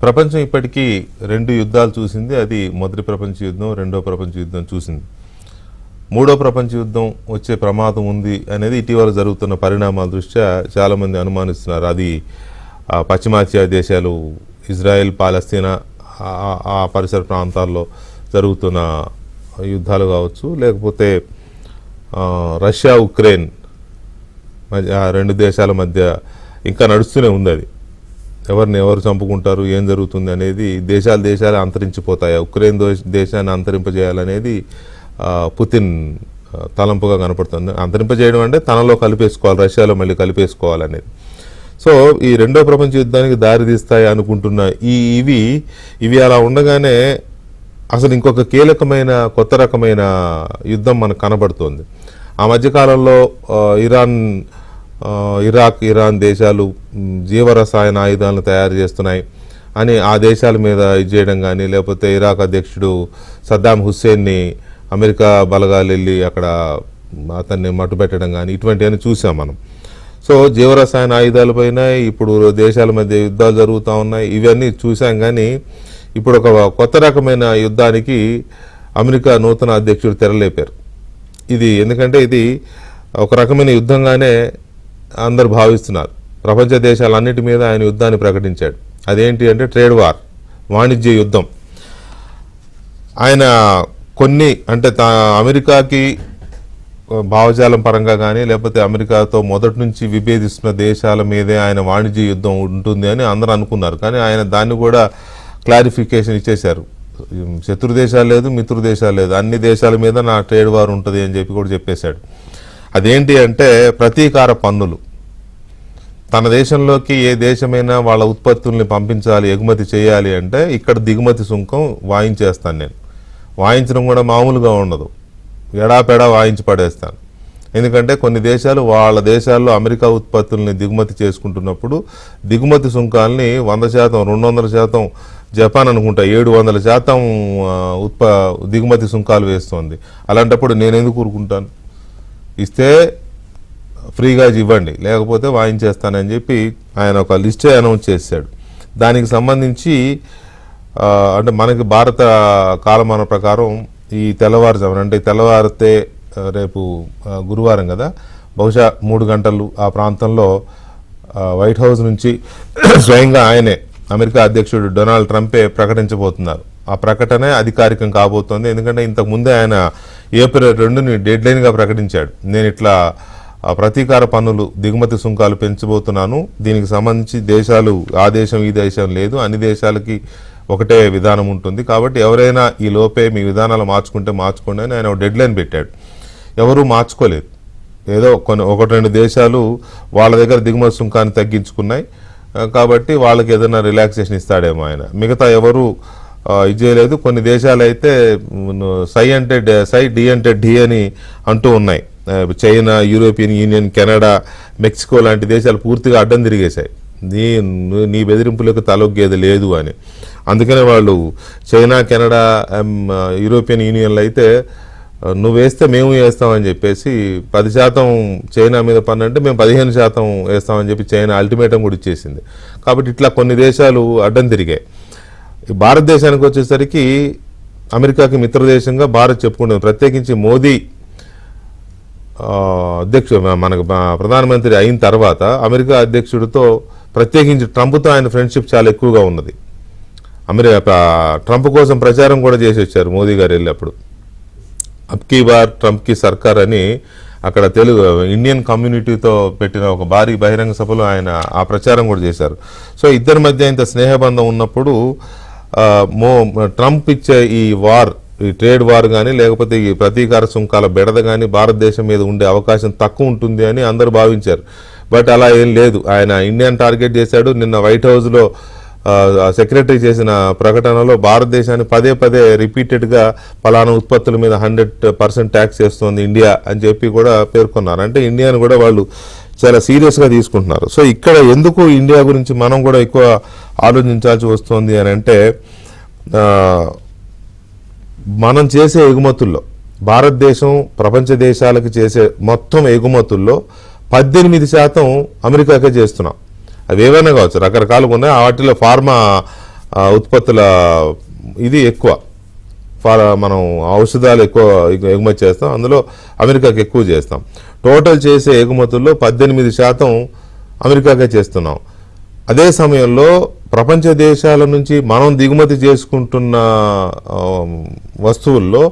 ప్రపంచం ఇప్పటికీ 2 యుద్ధాలు చూసింది. అది మొదటి ప్రపంచ యుద్ధం, రెండో ప్రపంచ యుద్ధం చూసింది. మూడో ప్రపంచ యుద్ధం వచ్చే ప్రమాదం ఉంది అనేది ఇటీవల జరుగుతున్న పరిణామాల దృష్ట్యా చాలామంది అనుమానిస్తున్నారు. అది పశ్చిమాసియా దేశాలు, ఇజ్రాయెల్, పాలస్తీనా ఆ పరిసర ప్రాంతాల్లో జరుగుతున్న యుద్ధాలు కావచ్చు, లేకపోతే రష్యా ఉక్రెయిన్ మధ్య, ఆ 2 దేశాల మధ్య ఇంకా నడుస్తూనే ఉంది. అది ఎవరిని ఎవరు చంపుకుంటారు, ఏం జరుగుతుంది అనేది దేశాలు అంతరించిపోతాయా, ఉక్రెయిన్ దేశాన్ని అంతరింపజేయాలనేది పుతిన్ తలంపుగా కనపడుతుంది. అంతరింపజేయడం అంటే తనలో కలిపేసుకోవాలి, రష్యాలో మళ్ళీ కలిపేసుకోవాలనేది. సో ఈ రెండో ప్రపంచ యుద్ధానికి దారి తీస్తాయి అనుకుంటున్న ఇవి అలా ఉండగానే అసలు ఇంకొక కీలకమైన కొత్త రకమైన యుద్ధం మనకు కనబడుతోంది. ఆ మధ్యకాలంలో ఇరాన్ దేశాలు జీవరసాయన ఆయుధాలను తయారు చేస్తున్నాయి అని ఆ దేశాల మీద ఇది చేయడం కానీ, లేకపోతే ఇరాక్ అధ్యక్షుడు సద్దాం హుస్సేన్ని అమెరికా బలగాలు వెళ్ళి అక్కడ అతన్ని మట్టుపెట్టడం కానీ, ఇటువంటివన్నీ చూసాం మనం. సో జీవరసాయన ఆయుధాలపైన ఇప్పుడు దేశాల మధ్య యుద్ధాలు జరుగుతూ ఉన్నాయి, ఇవన్నీ చూసాం. కానీ ఇప్పుడు ఒక కొత్త రకమైన యుద్ధానికి అమెరికా నూతన అధ్యక్షుడు తెరలేపారు. ఎందుకంటే ఇది ఒక రకమైన యుద్ధంగానే అందరు భావిస్తున్నారు. ప్రపంచ దేశాలన్నిటి మీద ఆయన యుద్ధాన్ని ప్రకటించాడు. అదేంటి అంటే ట్రేడ్ వార్, వాణిజ్య యుద్ధం. ఆయన అంటే అమెరికాకి భావజాలం పరంగా కానీ, లేకపోతే అమెరికాతో మొదటి నుంచి విభేదిస్తున్న దేశాల మీదే ఆయన వాణిజ్య యుద్ధం ఉంటుంది అని అందరూ అనుకున్నారు. కానీ ఆయన దాన్ని కూడా క్లారిఫికేషన్ ఇచ్చేశారు. శత్రు దేశాలు లేదు, మిత్రు దేశాలు లేదు, అన్ని దేశాల మీద నా ట్రేడ్ వార్ ఉంటుంది అని చెప్పి కూడా చెప్పేశాడు. అదేంటి అంటే ప్రతీకార పన్నులు. తన దేశంలోకి ఏ దేశమైనా వాళ్ళ ఉత్పత్తుల్ని పంపించాలి, ఎగుమతి చేయాలి అంటే ఇక్కడ దిగుమతి సుంకం వాయించేస్తాను నేను. వాయించడం కూడా మామూలుగా ఉండదు, ఎడాపెడా వాయించి పడేస్తాను. ఎందుకంటే కొన్ని దేశాలు వాళ్ళ దేశాల్లో అమెరికా ఉత్పత్తుల్ని దిగుమతి చేసుకుంటున్నప్పుడు దిగుమతి సుంకాలని 100%, 200%, జపాన్ అనుకుంటా 700% దిగుమతి సుంకాలు వేస్తోంది. అలాంటప్పుడు నేను ఎందుకు ఊరుకుంటాను? ఇస్తే ఫ్రీగా ఇవ్వండి, లేకపోతే వాయించేస్తానని చెప్పి ఆయన ఒక లిస్టే అనౌన్స్ చేశాడు. దానికి సంబంధించి అంటే మనకి భారత కాలమాన ప్రకారం ఈ తెల్లవారుజామున, అంటే తెల్లవారితే రేపు గురువారం కదా, బహుశా 3 గంటలు ఆ ప్రాంతంలో వైట్ హౌస్ నుంచి స్వయంగా ఆయనే అమెరికా అధ్యక్షుడు డొనాల్డ్ ట్రంపే ప్రకటించబోతున్నారు. ఆ ప్రకటనే అధికారికం కాబోతోంది. ఎందుకంటే ఇంతకుముందే ఆయన ఏప్రిల్ 2ని డెడ్ లైన్గా ప్రకటించాడు. నేను ఇట్లా ప్రతీకార పన్నులు, దిగుమతి సుంకాలు పెంచబోతున్నాను, దీనికి సంబంధించి దేశాలు ఆ దేశం ఈ దేశం లేదు, అన్ని దేశాలకి ఒకటే విధానం ఉంటుంది, కాబట్టి ఎవరైనా ఈ లోపే మీ విధానాలు మార్చుకోండి అని ఆయన డెడ్ లైన్ పెట్టాడు. ఎవరూ మార్చుకోలేదు. ఏదో 1-2 దేశాలు వాళ్ళ దగ్గర దిగుమతి సుంకాన్ని తగ్గించుకున్నాయి కాబట్టి వాళ్ళకి ఏదైనా రిలాక్సేషన్ ఇస్తాడేమో ఆయన. మిగతా ఎవరు ఇది చేయలేదు. కొన్ని దేశాలు అయితే సై డి అంటే డి అని అంటూ ఉన్నాయి. China, European union, Canada, Mexico లాంటి దేశాలు పూర్తిగా అడ్డం తిరిగేశాయి. నీ బెదిరింపులకు తలొగ్గేది లేదు అని. అందుకనే వాళ్ళు చైనా, కెనడా, యూరోపియన్ యూనియన్లు అయితే నువ్వు వేస్తే మేము వేస్తామని చెప్పేసి 10% చైనా మీద పన్ను అంటే మేము 15% వేస్తామని చెప్పి చైనా అల్టిమేటం కూడా ఇచ్చేసింది. కాబట్టి ఇట్లా కొన్ని దేశాలు అడ్డం తిరిగాయి. భారతదేశానికి వచ్చేసరికి అమెరికాకి మిత్రదేశంగా భారత్ చెప్పుకుంటుంది. ప్రత్యేకించి మోదీ మనకు ప్రధానమంత్రి అయిన తర్వాత అమెరికా అధ్యక్షుడితో, ప్రత్యేకించి ట్రంప్తో ఆయన ఫ్రెండ్షిప్ చాలా ఎక్కువగా ఉన్నది. ట్రంప్ కోసం ప్రచారం కూడా చేసి వచ్చారు మోదీ గారు వెళ్ళినప్పుడు. అబ్కీ బార్ ట్రంప్కి సర్కార్ అని అక్కడ ఇండియన్ కమ్యూనిటీతో పెట్టిన ఒక భారీ బహిరంగ సభలో ఆయన ఆ ప్రచారం కూడా చేశారు. సో ఇద్దరి మధ్య ఇంత స్నేహబంధం ఉన్నప్పుడు ట్రంప్ ఇచ్చే ఈ ట్రేడ్ వార్ కానీ, లేకపోతే ఈ ప్రతీకార సుంకాల బెడద కానీ భారతదేశం మీద ఉండే అవకాశం తక్కువ ఉంటుంది అని అందరూ భావించారు. బట్ అలా ఏం లేదు. ఆయన ఇండియాని టార్గెట్ చేశాడు. నిన్న వైట్ హౌస్లో సెక్రటరీ చేసిన ప్రకటనలో భారతదేశాన్ని పదే రిపీటెడ్గా పలానా ఉత్పత్తుల మీద 100% ట్యాక్స్ చేస్తోంది ఇండియా అని చెప్పి కూడా పేర్కొన్నారు. అంటే ఇండియాను కూడా వాళ్ళు చాలా సీరియస్గా తీసుకుంటున్నారు. సో ఇక్కడ ఎందుకు ఇండియా గురించి మనం కూడా ఎక్కువ ఆలోచించాల్సి వస్తుంది అని అంటే, మనం చేసే ఎగుమతుల్లో భారతదేశం ప్రపంచ దేశాలకు చేసే మొత్తం ఎగుమతుల్లో 18% అమెరికాకే చేస్తున్నాం. అవి ఏవైనా కావచ్చు, రకరకాలుగా ఉన్నాయి. వాటిలో ఫార్మా ఉత్పత్తుల ఇది ఎక్కువ. మనం ఔషధాలు ఎక్కువ ఎగుమతి చేస్తాం, అందులో అమెరికాకి ఎక్కువ చేస్తాం. టోటల్ చేసే ఎగుమతుల్లో 18% అమెరికాకే చేస్తున్నాం. అదే సమయంలో ప్రపంచ దేశాల నుంచి మనం దిగుమతి చేసుకుంటున్న వస్తువుల్లో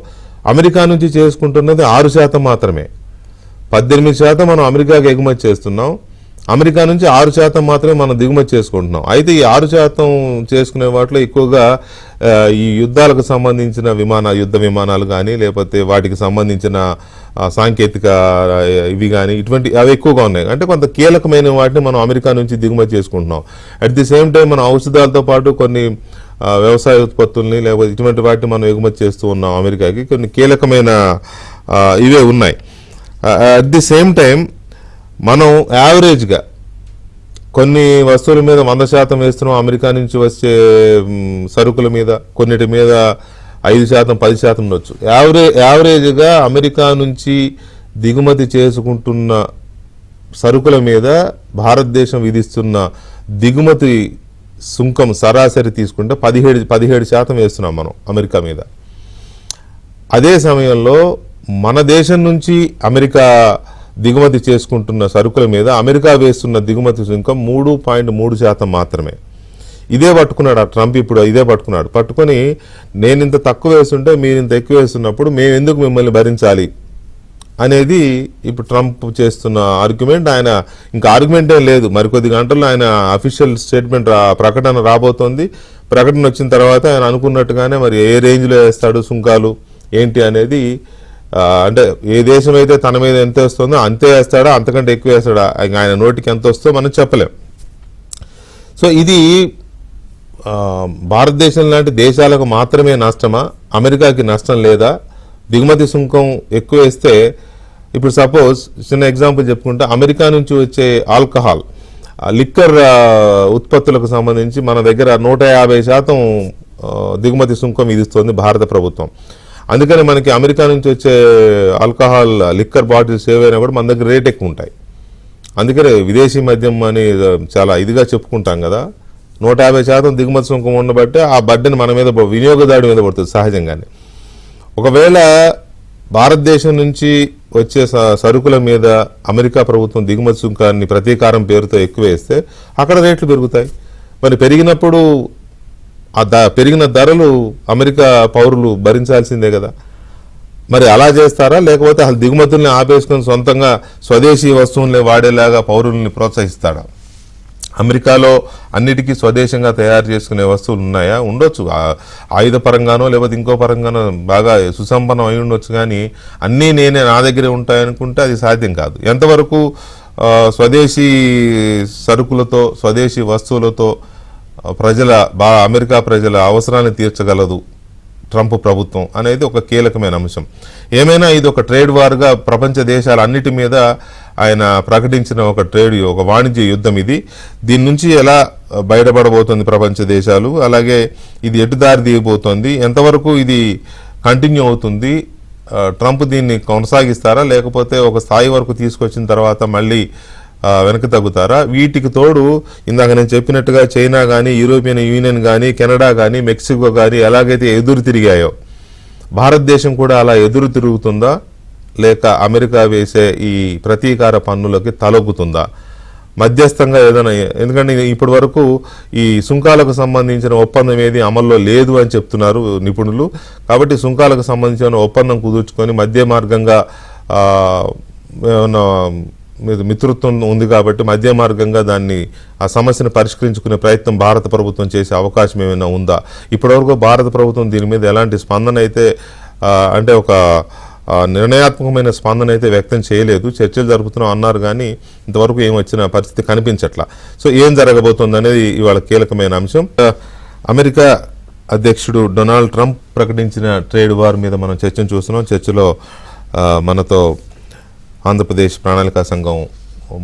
అమెరికా నుంచి చేసుకుంటున్నది 6% మాత్రమే. 18% మనం అమెరికాకి ఎగుమతి చేస్తున్నాం, అమెరికా నుంచి 6% మాత్రమే మనం దిగుమతి చేసుకుంటున్నాం. అయితే ఈ 6% చేసుకునే వాటిలో ఎక్కువగా ఈ యుద్ధాలకు సంబంధించిన యుద్ధ విమానాలు కానీ, లేకపోతే వాటికి సంబంధించిన సాంకేతిక ఇవి కానీ, అవి ఎక్కువగా ఉన్నాయి. అంటే కొంత కీలకమైన వాటిని మనం అమెరికా నుంచి దిగుమతి చేసుకుంటున్నాం. అట్ ది సేమ్ టైం మనం ఔషధాలతో పాటు కొన్ని వ్యవసాయ ఉత్పత్తుల్ని లేకపోతే ఇటువంటి వాటిని మనం ఎగుమతి చేస్తూ ఉన్నాం అమెరికాకి. కొన్ని కీలకమైన ఇవే ఉన్నాయి. అట్ ది సేమ్ టైం మనం యావరేజ్గా కొన్ని వస్తువుల మీద 100% వేస్తున్నాం అమెరికా నుంచి వచ్చే సరుకుల మీద, కొన్నిటి మీద 5%, 10% ఉండొచ్చు. యావరేజ్గా అమెరికా నుంచి దిగుమతి చేసుకుంటున్న సరుకుల మీద భారతదేశం విధిస్తున్న దిగుమతి సుంకం సరాసరి తీసుకుంటే 17% వేస్తున్నాం మనం అమెరికా మీద. అదే సమయంలో మన దేశం నుంచి అమెరికా దిగుమతి చేసుకుంటున్న సరుకుల మీద అమెరికా వేస్తున్న దిగుమతి సుంకం 3.3% మాత్రమే. ఇదే పట్టుకున్నాడు ట్రంప్. ఇప్పుడు ఇదే పట్టుకొని నేను ఇంత తక్కువ వేస్తుంటే మీరు ఇంత ఎక్కువ వేస్తున్నప్పుడు మేము ఎందుకు మిమ్మల్ని భరించాలి అనేది ఇప్పుడు ట్రంప్ చేస్తున్న ఆర్గ్యుమెంట్. ఆయన ఇంకా ఆర్గ్యుమెంట్ ఏం లేదు, మరికొద్ది గంటల్లో ఆయన అఫీషియల్ స్టేట్మెంట్ ప్రకటన రాబోతోంది. ప్రకటన వచ్చిన తర్వాత ఆయన అనుకున్నట్టుగానే మరి ఏ రేంజ్లో వేస్తాడు సుంకాలు ఏంటి అనేది, అంటే ఏ దేశం అయితే తన మీద ఎంత వస్తుందో అంతే వేస్తాడా, అంతకంటే ఎక్కువ వేస్తాడా, ఆయన నోటికి ఎంత వస్తుందో మనం చెప్పలేం. సో ఇది భారతదేశం లాంటి దేశాలకు మాత్రమే నష్టమా, అమెరికాకి నష్టం లేదా? దిగుమతి సుంకం ఎక్కువ వేస్తే ఇప్పుడు సపోజ్ చిన్న ఎగ్జాంపుల్ చెప్పుకుంటే అమెరికా నుంచి వచ్చే ఆల్కహాల్, లిక్కర్ ఉత్పత్తులకు సంబంధించి మన దగ్గర 150% దిగుమతి సుంకం విధిస్తుంది భారత ప్రభుత్వం. అందుకని మనకి అమెరికా నుంచి వచ్చే ఆల్కహాల్ లిక్కర్ బాటిల్స్ ఏవైనా కూడా మన దగ్గర రేట్ ఎక్కువ ఉంటాయి. అందుకనే విదేశీ మద్యం అని చాలా ఇదిగా చెప్పుకుంటాం కదా. 150% దిగుమతి సుంకం ఉండబట్టే ఆ బడ్డని మన మీద వినియోగదారుడి మీద పడుతుంది సహజంగానే. ఒకవేళ భారతదేశం నుంచి వచ్చే సరుకుల మీద అమెరికా ప్రభుత్వం దిగుమతి సుంకాన్ని ప్రతీకారం పేరుతో ఎక్కువ వేస్తే అక్కడ రేట్లు పెరుగుతాయి. మరి పెరిగినప్పుడు పెరిగిన ధరలు అమెరికా పౌరులు భరించాల్సిందే కదా. మరి అలా చేస్తారా, లేకపోతే అసలు దిగుమతుల్ని ఆపేసుకొని సొంతంగా స్వదేశీ వస్తువుల్ని వాడేలాగా పౌరుల్ని ప్రోత్సహిస్తాడా? అమెరికాలో అన్నిటికీ స్వదేశంగా తయారు చేసుకునే వస్తువులు ఉన్నాయా? ఉండొచ్చు, ఆయుధ పరంగానో లేకపోతే ఇంకో పరంగానో బాగా సుసంపన్నం అయి ఉండొచ్చు. కానీ అన్నీ నా దగ్గరే ఉంటాయనుకుంటే అది సాధ్యం కాదు. ఎంతవరకు స్వదేశీ సరుకులతో స్వదేశీ వస్తువులతో అమెరికా ప్రజల అవసరాన్ని తీర్చగలదు ట్రంప్ ప్రభుత్వం అనేది ఒక కీలకమైన అంశం. ఏమైనా ఇది ఒక ట్రేడ్ వార్గా ప్రపంచ దేశాల అన్నిటి మీద ఆయన ప్రకటించిన ఒక వాణిజ్య యుద్ధం ఇది. దీని నుంచి ఎలా బయటపడబోతుంది ప్రపంచ దేశాలు, అలాగే ఇది ఎటు దారి తీయబోతోంది, ఎంతవరకు ఇది కంటిన్యూ అవుతుంది, ట్రంప్ దీన్ని కొనసాగిస్తారా లేకపోతే ఒక స్థాయి వరకు తీసుకొచ్చిన తర్వాత మళ్ళీ వెనక్కి తగ్గుతారా? వీటికి తోడు ఇందాక నేను చెప్పినట్టుగా చైనా కానీ, యూరోపియన్ యూనియన్ కానీ, కెనడా కానీ, మెక్సికో కానీ ఎలాగైతే ఎదురు తిరిగాయో భారతదేశం కూడా అలా ఎదురు తిరుగుతుందా, లేక అమెరికా వేసే ఈ ప్రతీకార పన్నులకి తలొగ్గుతుందా? మధ్యస్థంగా ఏదైనా, ఎందుకంటే ఇప్పటి వరకు ఈ సుంకాలకు సంబంధించిన ఒప్పందం ఏది అమల్లో లేదు అని చెప్తున్నారు నిపుణులు. కాబట్టి సుంకాలకు సంబంధించిన ఒప్పందం కుదుర్చుకొని మధ్య మార్గంగా మిత్రత్వం ఉంది కాబట్టి మధ్య మార్గంగా ఆ సమస్యను పరిష్కరించుకునే ప్రయత్నం భారత ప్రభుత్వం చేసే అవకాశం ఏమైనా ఉందా? ఇప్పటివరకు భారత ప్రభుత్వం దీని మీద ఎలాంటి స్పందన అయితే అంటే ఒక నిర్ణయాత్మకమైన స్పందన అయితే వ్యక్తం చేయలేదు. చర్చలు జరుపుతున్నాం అన్నారు కానీ ఇంతవరకు ఏం వచ్చిన పరిస్థితి కనిపించట్లా. సో ఏం జరగబోతుంది అనేది ఇవాళ కీలకమైన అంశం. అమెరికా అధ్యక్షుడు డొనాల్డ్ ట్రంప్ ప్రకటించిన ట్రేడ్ వార్ మీద మనం చర్చను చూస్తున్నాం. చర్చలో మనతో ఆంధ్రప్రదేశ్ ప్రణాళికా సంఘం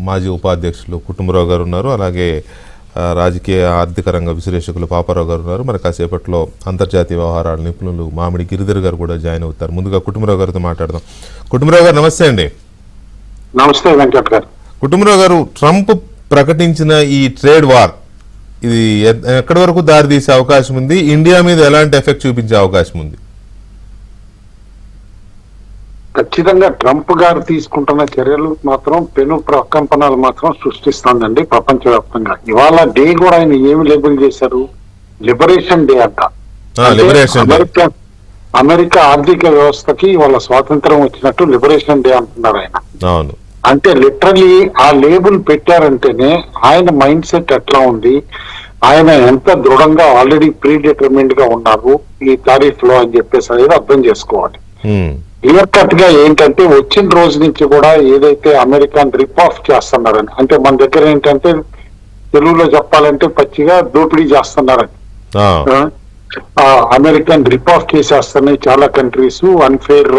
మాజీ ఉపాధ్యక్షులు కుటుంబరావు గారు ఉన్నారు, అలాగే రాజకీయ ఆర్థిక రంగ విశ్లేషకులు పాపారావు గారు ఉన్నారు. మరి కాసేపట్లో అంతర్జాతీయ వ్యవహారాల నిపుణులు మామిడి గిరిధర్ గారు కూడా జాయిన్ అవుతారు. ముందుగా కుటుంబరావు గారితో మాట్లాడదాం. కుటుంబరావు గారు నమస్తే అండి. నమస్తే వెంకట్ గారు. కుటుంబరావు గారు, ట్రంప్ ప్రకటించిన ఈ ట్రేడ్ వార్ ఇది ఎక్కడి వరకు దారి తీసే అవకాశం ఉంది? ఇండియా మీద ఎలాంటి ఎఫెక్ట్ చూపించే అవకాశం ఉంది? ఖచ్చితంగా ట్రంప్ గారు తీసుకుంటున్న చర్యలు మాత్రం పెను ప్రకంపనలు మాత్రం సృష్టిస్తుందండి ప్రపంచవ్యాప్తంగా. ఇవాళ డే కూడా ఆయన ఏమి లేబుల్ చేశారు? లిబరేషన్ డే అంట. అమెరికా ఆర్థిక వ్యవస్థకి ఇవాళ స్వాతంత్రం వచ్చినట్టు లిబరేషన్ డే అంటున్నారు ఆయన. అవును. అంటే లిటరలీ ఆ లేబుల్ పెట్టారంటేనే ఆయన మైండ్ సెట్ ఎట్లా ఉంది, ఆయన ఎంత దృఢంగా ఆల్రెడీ ప్రీ డిటర్మిన్డ్ గా ఉన్నారు ఈ తారీఫ్ లో అని చెప్పేసి అనేది అర్థం చేసుకోవాలి. క్లియర్ కట్ గా ఏంటంటే వచ్చిన రోజు నుంచి కూడా ఏదైతే అమెరికాన్ రిప్ ఆఫ్ చేస్తున్నారని, అంటే మన దగ్గర ఏంటంటే తెలుగులో చెప్పాలంటే పచ్చిగా దోపిడీ చేస్తున్నారని, అమెరికన్ రిప్ ఆఫ్ చేసేస్తున్నాయి చాలా కంట్రీస్ అన్ఫేర్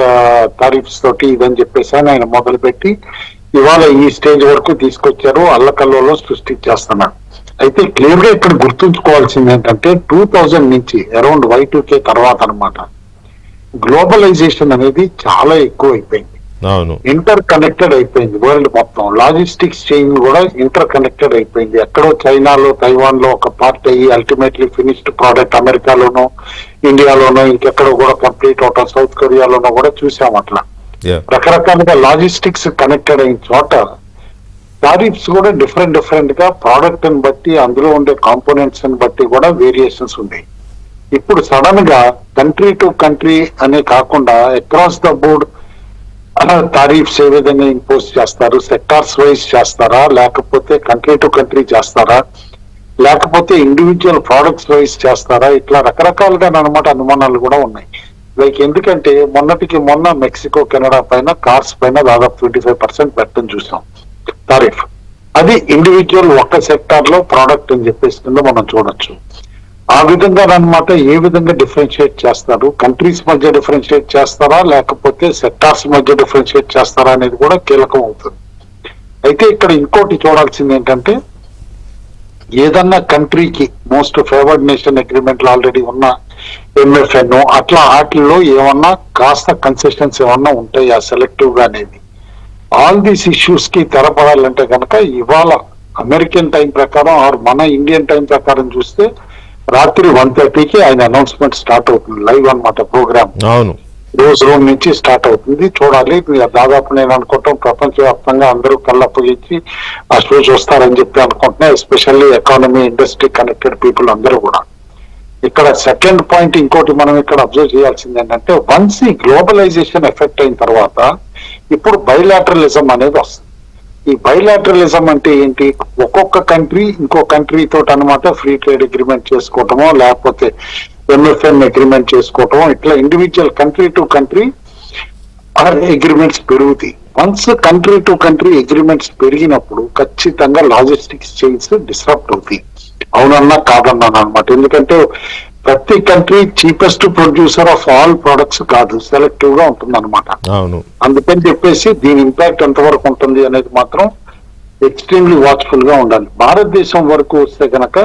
టారిఫ్స్ తోటి ఇదని చెప్పేసి ఆయన మొదలుపెట్టి ఇవాళ ఈ స్టేజ్ వరకు తీసుకొచ్చారు, అల్లకల్లలో సృష్టించేస్తున్నారు. అయితే క్లియర్ గా ఇక్కడ గుర్తుంచుకోవాల్సింది ఏంటంటే 2000 నుంచి అరౌండ్ Y2K తర్వాత అన్నమాట గ్లోబలైజేషన్ అనేది చాలా ఎక్కువ అయిపోయింది. ఇంటర్ కనెక్టెడ్ అయిపోయింది వరల్డ్ మొత్తం. లాజిస్టిక్స్ చైన్ కూడా ఇంటర్ కనెక్టెడ్ అయిపోయింది. ఎక్కడో చైనాలో తైవాన్ లో ఒక పార్ట్ అయ్యి అల్టిమేట్లీ ఫినిష్డ్ ప్రోడక్ట్ అమెరికాలోనో ఇండియాలోనో ఇంకెక్కడో కూడా కంప్లీట్ అవటం, సౌత్ కొరియాలోనో కూడా చూసాం. అట్లా రకరకాలుగా లాజిస్టిక్స్ కనెక్టెడ్ అయిన చోట టారిఫ్స్ కూడా డిఫరెంట్ గా ప్రోడక్ట్ ని బట్టి అందులో ఉండే కాంపోనెంట్స్ ని బట్టి కూడా వేరియేషన్స్ ఉన్నాయి. ఇప్పుడు సడన్ గా కంట్రీ టు కంట్రీ అనే కాకుండా అక్రాస్ ద బోర్డ్ టారిఫ్స్ ఏ విధంగా ఇంపోజ్ చేస్తారు, సెక్టార్స్ వైజ్ చేస్తారా, లేకపోతే కంట్రీ టు కంట్రీ చేస్తారా, లేకపోతే ఇండివిజువల్ ప్రోడక్ట్స్ వైజ్ చేస్తారా, ఇట్లా రకరకాలుగా అన్నమాట అనుమానాలు కూడా ఉన్నాయి. లైక్ ఎందుకంటే మొన్నటికి మొన్న మెక్సికో కెనడా పైన కార్స్ పైన దాదాపు 25% పెట్టడం చూసాం టారిఫ్. అది ఇండివిజువల్ ఒక్క సెక్టార్ లో ప్రోడక్ట్ అని చెప్పేసి కింద మనం చూడొచ్చు. ఆ విధంగా అన్నమాట ఏ విధంగా డిఫరెన్షియేట్ చేస్తారు, కంట్రీస్ మధ్య డిఫరెన్షియేట్ చేస్తారా లేకపోతే సెక్టార్స్ మధ్య డిఫరెన్షియేట్ చేస్తారా అనేది కూడా కీలకం అవుతుంది. అయితే ఇక్కడ ఇంకోటి చూడాల్సింది ఏంటంటే ఏదన్నా కంట్రీకి మోస్ట్ ఫేవర్డ్ నేషన్ అగ్రిమెంట్లు ఆల్రెడీ ఉన్న MFN అట్లా వాటిల్లో ఏమన్నా కాస్త కన్సెషన్స్ ఏమన్నా ఉంటాయా సెలెక్టివ్ గా అనేది, ఆల్ దీస్ ఇష్యూస్ కి తెరపడాలంటే కనుక ఇవాళ అమెరికన్ టైం ప్రకారం ఆర్ మన ఇండియన్ టైం ప్రకారం చూస్తే రాత్రి 1:30కి ఆయన అనౌన్స్మెంట్ స్టార్ట్ అవుతుంది లైవ్ అన్నమాట ప్రోగ్రామ్. రోజు రూమ్ నుంచి స్టార్ట్ అవుతుంది. చూడాలి. దాదాపు నేను అనుకుంటాం ప్రపంచవ్యాప్తంగా అందరూ కళ్ళప్పగించి ఆ షో చూస్తారని చెప్పి అనుకుంటున్నా, especially economy industry connected people అందరూ కూడా. ఇక్కడ సెకండ్ పాయింట్ ఇంకోటి మనం ఇక్కడ అబ్జర్వ్ చేయాల్సింది ఏంటంటే వన్స్ ఈ గ్లోబలైజేషన్ ఎఫెక్ట్ అయిన తర్వాత ఇప్పుడు బైలాటరలిజం అనేది వస్తుంది. ఈ బైలాటరలిజం అంటే ఏంటి? ఒక్కొక్క కంట్రీ ఇంకో కంట్రీ తోటి అన్నమాట ఫ్రీ ట్రేడ్ అగ్రిమెంట్ చేసుకోవటమో లేకపోతే MFN అగ్రిమెంట్ చేసుకోవటమో, ఇట్లా individual country to country agreements పెరుగుతాయి. Once country to country agreements పెరిగినప్పుడు ఖచ్చితంగా లాజిస్టిక్స్ చైన్స్ డిస్టర్బ్ అవుతాయి. అవునన్నా కాదన్నాను అనమాట. ఎందుకంటే ప్రతి country cheapest producer of all products కాదు, సెలెక్టివ్ గా ఉంటుంది అనమాట. అందుకని చెప్పేసి దీని ఇంపాక్ట్ ఎంతవరకు ఉంటుంది అనేది మాత్రం ఎక్స్ట్రీమ్లీ వాచ్ఫుల్ గా ఉండాలి. భారతదేశం వరకు వస్తే కనుక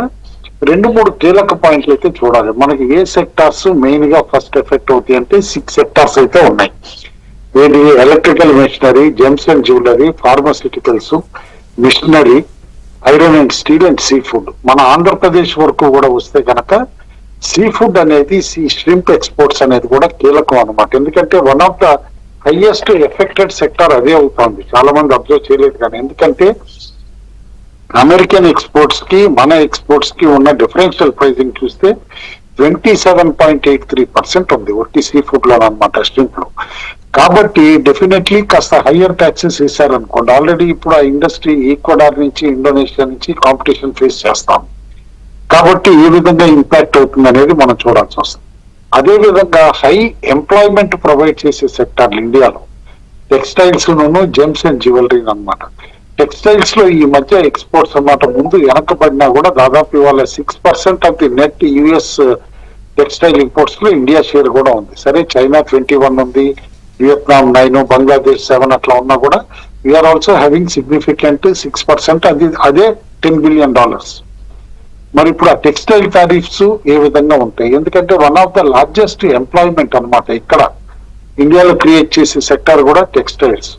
2-3 కీలక పాయింట్లు అయితే చూడాలి. మనకి ఏ సెక్టార్స్ మెయిన్ గా ఫస్ట్ ఎఫెక్ట్ అవుతాయి అంటే 6 సెక్టార్స్ అయితే ఉన్నాయి. ఏది? Electrical machinery, gems and jewellery, pharmaceuticals, machinery, iron and steel and seafood. మన ఆంధ్రప్రదేశ్ వరకు కూడా వస్తే కనుక సీ ఫుడ్ అనేది, ష్రింప్ ఎక్స్పోర్ట్స్ అనేది కూడా కీలకం అనమాట. ఎందుకంటే one of the highest affected sector అదే అవుతుంది. చాలా మంది అబ్జర్వ్ చేయలేదు కానీ, ఎందుకంటే అమెరికన్ ఎక్స్పోర్ట్స్ కి మన ఎక్స్పోర్ట్స్ కి ఉన్న డిఫరెన్షియల్ ప్రైసింగ్ చూస్తే 27.83% ఉంది ఒట్టి సీ ఫుడ్ లో అనమాట, ష్రింప్ లో. కాబట్టి డెఫినెట్లీ కాస్త హయ్యర్ ట్యాక్సెస్ వేశారనుకోండి. ఆల్రెడీ ఇప్పుడు ఆ ఇండస్ట్రీ ఈక్వడార్ నుంచి ఇండోనేషియా నుంచి కాంపిటీషన్ ఫేస్ చేస్తాం. కాబట్టి ఏ విధంగా ఇంపాక్ట్ అవుతుంది అనేది మనం చూడాల్సి వస్తుంది. అదే విధంగా హై ఎంప్లాయ్మెంట్ ప్రొవైడ్ చేసే సెక్టార్లు ఇండియాలో టెక్స్టైల్స్ లోను, జెమ్స్ అండ్ జ్యువెలరీ అనమాట. టెక్స్టైల్స్ లో ఈ మధ్య ఎక్స్పోర్ట్స్ అన్నమాట ముందు వెనకబడినా కూడా దాదాపు ఇవాళ 6% of the net US textile imports లో ఇండియా షేర్ కూడా ఉంది. సరే, చైనా 21 ఉంది, వియత్నాం 9, బంగ్లాదేశ్ 7 అట్లా ఉన్నా కూడా వీఆర్ ఆల్సో హ్యావింగ్ సిగ్నిఫికెంట్ 6%. అదే $10 బిలియన్. మరి ఇప్పుడు ఆ టెక్స్టైల్ టారిఫ్స్ ఏ విధంగా ఉంటాయి? ఎందుకంటే one of the largest employment అనమాట ఇక్కడ ఇండియాలో క్రియేట్ చేసే సెక్టార్ కూడా టెక్స్టైల్స్.